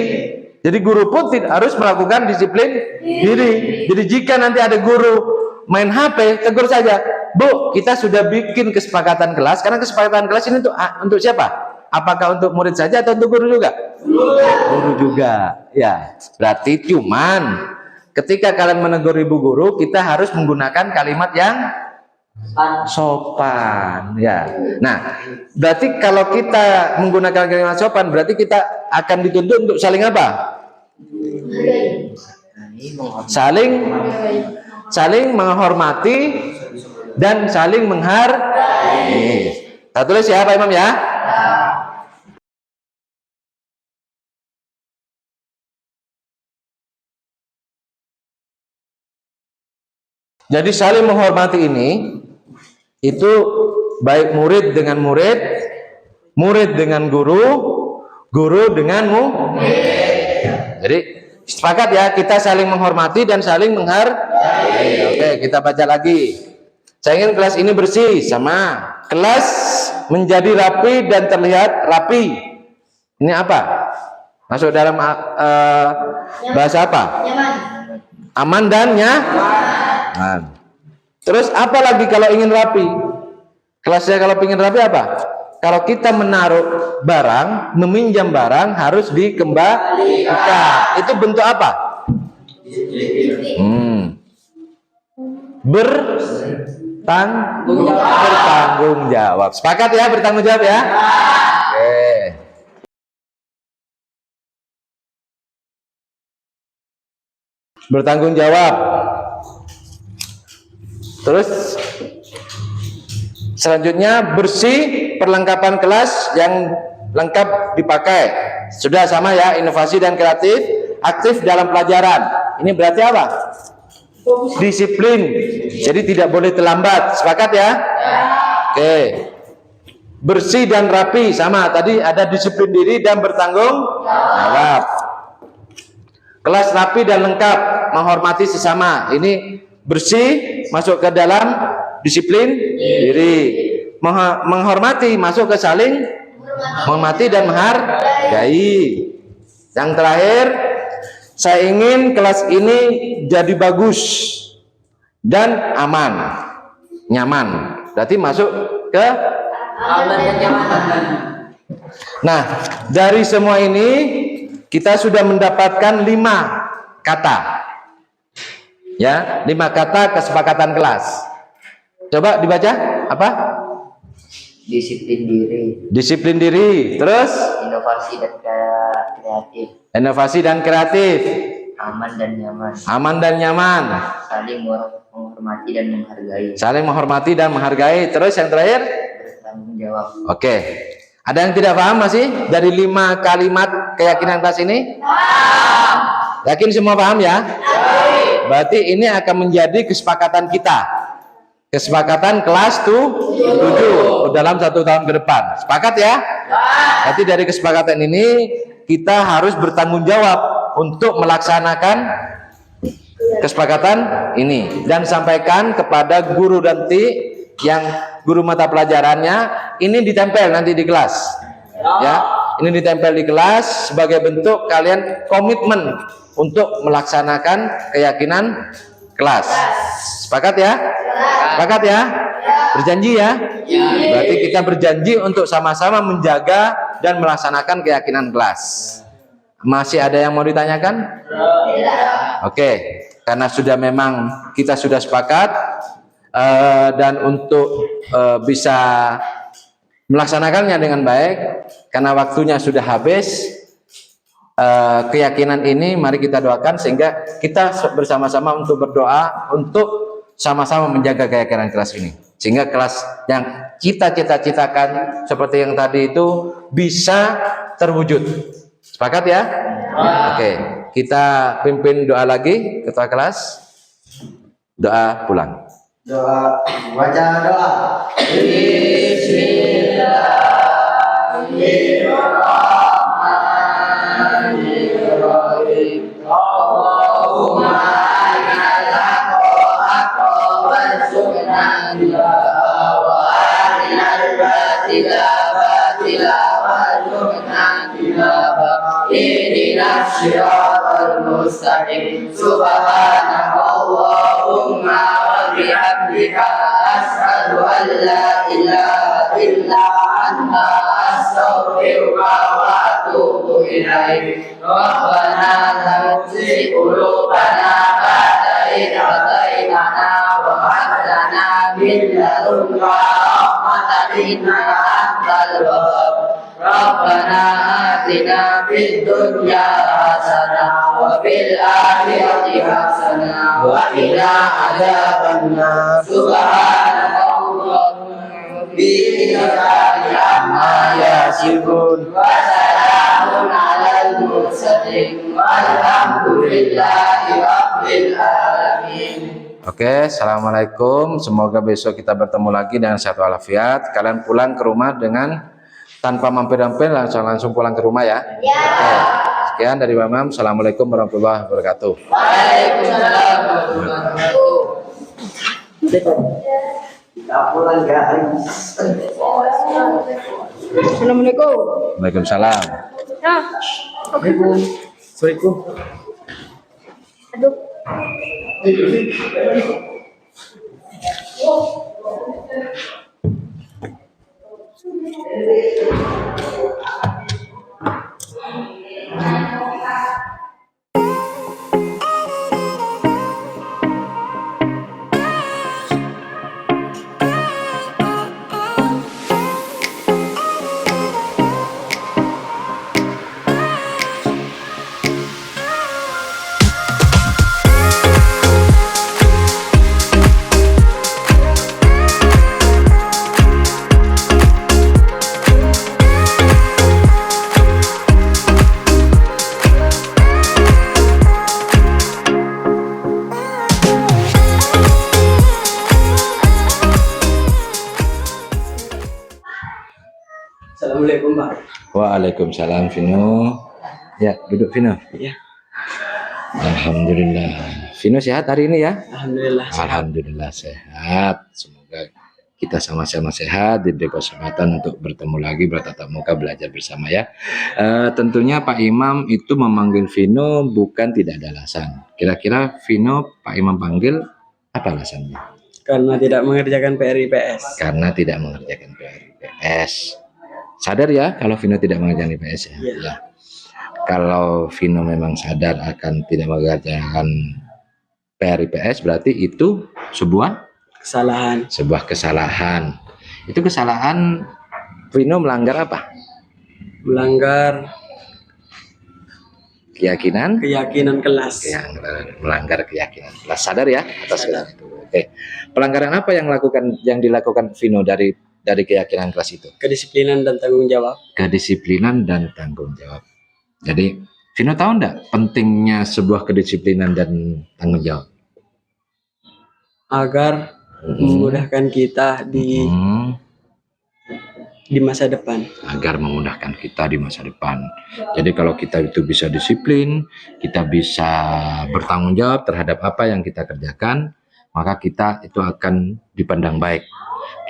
Jadi guru pun harus melakukan disiplin diri. Jadi jika nanti ada guru main HP, tegur saja. Bu, kita sudah bikin kesepakatan kelas, karena kesepakatan kelas ini untuk siapa? Apakah untuk murid saja atau untuk guru juga? Guru juga. Ya, berarti cuman ketika kalian menegur ibu guru, kita harus menggunakan kalimat yang sopan. Ya. Nah, berarti kalau kita menggunakan kalimat sopan, berarti kita akan dituntut untuk saling apa? Saling menghormati dan saling menghargai. Kita tulis ya Pak Imam ya. Jadi saling menghormati ini itu baik murid dengan murid, murid dengan guru, guru dengan murid. Jadi sepakat ya, kita saling menghormati dan saling menghargai. Oke, kita baca lagi. Saya ingin kelas ini bersih, sama. Kelas menjadi rapi dan terlihat rapi. Ini apa? Masuk dalam bahasa apa? Aman dan nyaman. Terus apa lagi kalau ingin rapi? Kelasnya kalau ingin rapi apa? Kalau kita menaruh barang, meminjam barang harus dikembalikan. Itu bentuk apa? Bertanggung jawab. Sepakat ya, bertanggung jawab ya? Oke. Bertanggung jawab. Terus selanjutnya bersih, perlengkapan kelas yang lengkap dipakai. Sudah sama ya, inovasi dan kreatif, aktif dalam pelajaran. Ini berarti apa? Disiplin. Jadi tidak boleh terlambat. Sepakat ya? Oke. Bersih dan rapi, sama. Tadi ada disiplin diri dan bertanggung jawab. Kelas rapi dan lengkap, menghormati sesama. Ini bersih, masuk ke dalam disiplin diri. Menghormati, masuk ke saling menghormati dan menghargai. Yang terakhir, saya ingin kelas ini jadi bagus dan aman, nyaman. Berarti masuk ke aman dan nyaman. Nah, dari semua ini kita sudah mendapatkan 5 kata. Ya, 5 kata kesepakatan kelas. Coba dibaca apa? Disiplin diri. Disiplin diri. Terus? Inovasi dan kreatif. Inovasi dan kreatif. Aman dan nyaman. Aman dan nyaman. Saling menghormati dan menghargai. Saling menghormati dan menghargai. Terus yang terakhir? Bertanggung jawab. Oke. Ada yang tidak paham masih dari 5 kalimat keyakinan kelas ini? Yakin semua paham ya? Berarti ini akan menjadi kesepakatan kita. Kesepakatan kelas 7 dalam 1 tahun ke depan. Sepakat ya? Berarti dari kesepakatan ini kita harus bertanggung jawab untuk melaksanakan kesepakatan ini dan sampaikan kepada guru nanti yang guru mata pelajarannya. Ini ditempel nanti di kelas. Ya, ini ditempel di kelas sebagai bentuk kalian komitmen untuk melaksanakan keyakinan kelas. Sepakat ya? Sepakat ya? Berjanji ya? Berarti kita berjanji untuk sama-sama menjaga dan melaksanakan keyakinan kelas. Masih ada yang mau ditanyakan? Oke, karena sudah memang kita sudah sepakat dan untuk bisa melaksanakannya dengan baik, karena waktunya sudah habis. Keyakinan ini mari kita doakan sehingga kita bersama-sama untuk berdoa untuk sama-sama menjaga keyakinan kelas ini, sehingga kelas yang kita cita-citakan seperti yang tadi itu bisa terwujud. Sepakat ya? Oke, kita pimpin doa lagi ketua kelas. Doa pulang. Doa, baca doa. Subhanallahumma wa bihamdika asyhadu an la ilaha illa anta astaghfiruka wa atubu ilaik. Rabbana la tuzigh qulubana ba'da idh hadaitana wa hab lana min ladunka rahmatan innaka antal wahhab. Rabbana atina fid dunya hasanah wa fil akhirati hasanah wa qina adzabannar. Subhanallah bihamdihi amma yasifun wa salamun alal mursalin walhamdulillahi rabbil alamin. Oke, assalamualaikum. Semoga besok kita bertemu lagi dengan sehat walafiat. Kalian pulang ke rumah dengan tanpa mampir-mampir, langsung pulang ke rumah ya. Oke. Sekian dari Mamam. Assalamualaikum warahmatullahi wabarakatuh. Waalaikumsalam warahmatullahi wabarakatuh. Kita pulang guys. Assalamualaikum. Waalaikumsalam. Assalamualaikum. Aduh. Assalamualaikum Pak. Waalaikumsalam Vino. Ya, duduk Vino. Ya. Alhamdulillah. Vino sehat hari ini ya? Alhamdulillah. Alhamdulillah sehat. Semoga kita sama-sama sehat, diberi kesempatan untuk bertemu lagi, bertatap muka, belajar bersama ya. Tentunya Pak Imam itu memanggil Vino bukan tidak ada alasan. Kira-kira Vino Pak Imam panggil apa alasannya? Karena tidak mengerjakan PR IPS. Karena tidak mengerjakan PR IPS. Sadar ya kalau Vino tidak mengerjakan IPS ya? Ya. Kalau Vino memang sadar akan tidak mengerjakan PR IPS, berarti itu sebuah kesalahan. Itu kesalahan Vino melanggar apa? Melanggar keyakinan kelas. Melanggar keyakinan kelas. Sadar ya atas itu. Oke. Pelanggaran apa yang dilakukan Vino dari keyakinan kelas itu? Kedisiplinan dan tanggung jawab. Kedisiplinan dan tanggung jawab. Jadi Vino tahu enggak pentingnya sebuah kedisiplinan dan tanggung jawab? Agar memudahkan kita di masa depan. Agar memudahkan kita di masa depan. Jadi kalau kita itu bisa disiplin, kita bisa bertanggung jawab terhadap apa yang kita kerjakan, maka kita itu akan dipandang baik.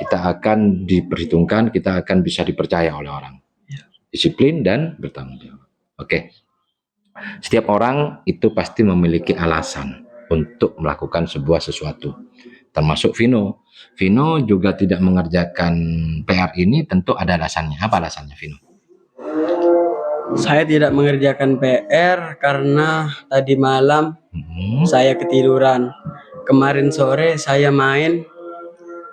Kita akan diperhitungkan, kita akan bisa dipercaya oleh orang. Disiplin dan bertanggung jawab. Oke. Setiap orang itu pasti memiliki alasan untuk melakukan sesuatu. Termasuk Vino. Vino juga tidak mengerjakan PR ini tentu ada alasannya. Apa alasannya Vino? Saya tidak mengerjakan PR karena tadi malam saya ketiduran. Kemarin sore saya main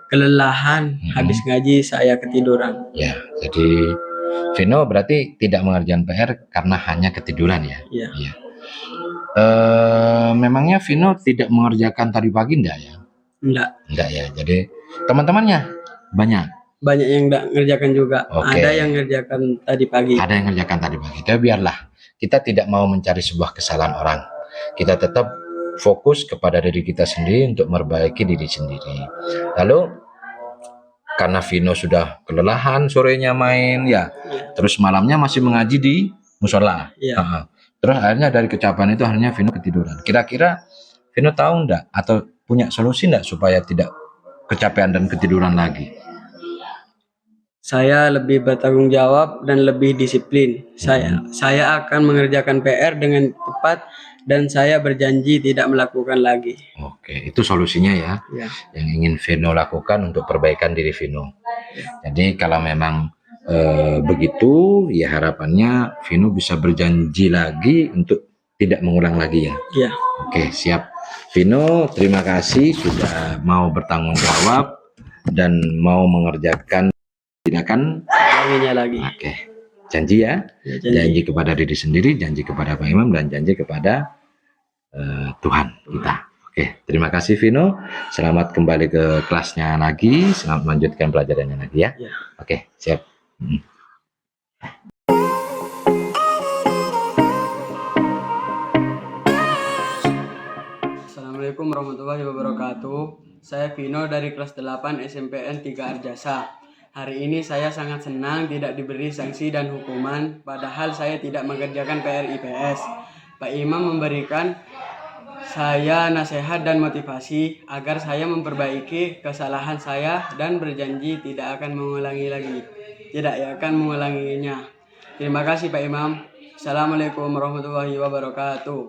kelelahan, habis ngaji saya ketiduran. Ya, jadi Vino berarti tidak mengerjakan PR karena hanya ketiduran ya? Iya. Ya. Memangnya Vino tidak mengerjakan tadi pagi enggak ya? Enggak ya. Jadi teman-temannya banyak yang enggak ngerjakan juga. Oke. Ada yang ngerjakan tadi pagi. Ada yang ngerjakan tadi pagi. Tapi biarlah, kita tidak mau mencari sebuah kesalahan orang. Kita tetap fokus kepada diri kita sendiri untuk memperbaiki diri sendiri. Lalu karena Vino sudah kelelahan sorenya main ya, terus malamnya masih mengaji di musola. Terus akhirnya dari kecapean itu akhirnya Vino ketiduran. Kira-kira Vino tahu enggak atau punya solusi enggak supaya tidak kecapean dan ketiduran lagi? Saya lebih bertanggung jawab dan lebih disiplin. Saya akan mengerjakan PR dengan tepat dan saya berjanji tidak melakukan lagi. Oke, itu solusinya ya. Ya. Yang ingin Vino lakukan untuk perbaikan diri Vino. Jadi kalau memang begitu, ya harapannya Vino bisa berjanji lagi untuk tidak mengulang lagi ya. Ya. Oke, siap. Vino, terima kasih sudah mau bertanggung jawab dan mau mengerjakan tindakan lagi. Oke, janji ya. Ya, janji. Janji kepada diri sendiri, janji kepada Pak Imam, dan janji kepada Tuhan kita. Oke, terima kasih Vino. Selamat kembali ke kelasnya lagi. Selamat melanjutkan pelajarannya lagi ya. Ya. Oke, siap. Assalamualaikum warahmatullahi wabarakatuh. Saya Vino dari kelas 8 SMPN 3 Arjasa. Hari ini saya sangat senang tidak diberi sanksi dan hukuman, padahal saya tidak mengerjakan PR IPS. Pak Imam memberikan saya nasihat dan motivasi agar saya memperbaiki kesalahan saya dan berjanji tidak akan mengulangi lagi. Tidak akan mengulanginya. Terima kasih Pak Imam. Assalamualaikum warahmatullahi wabarakatuh.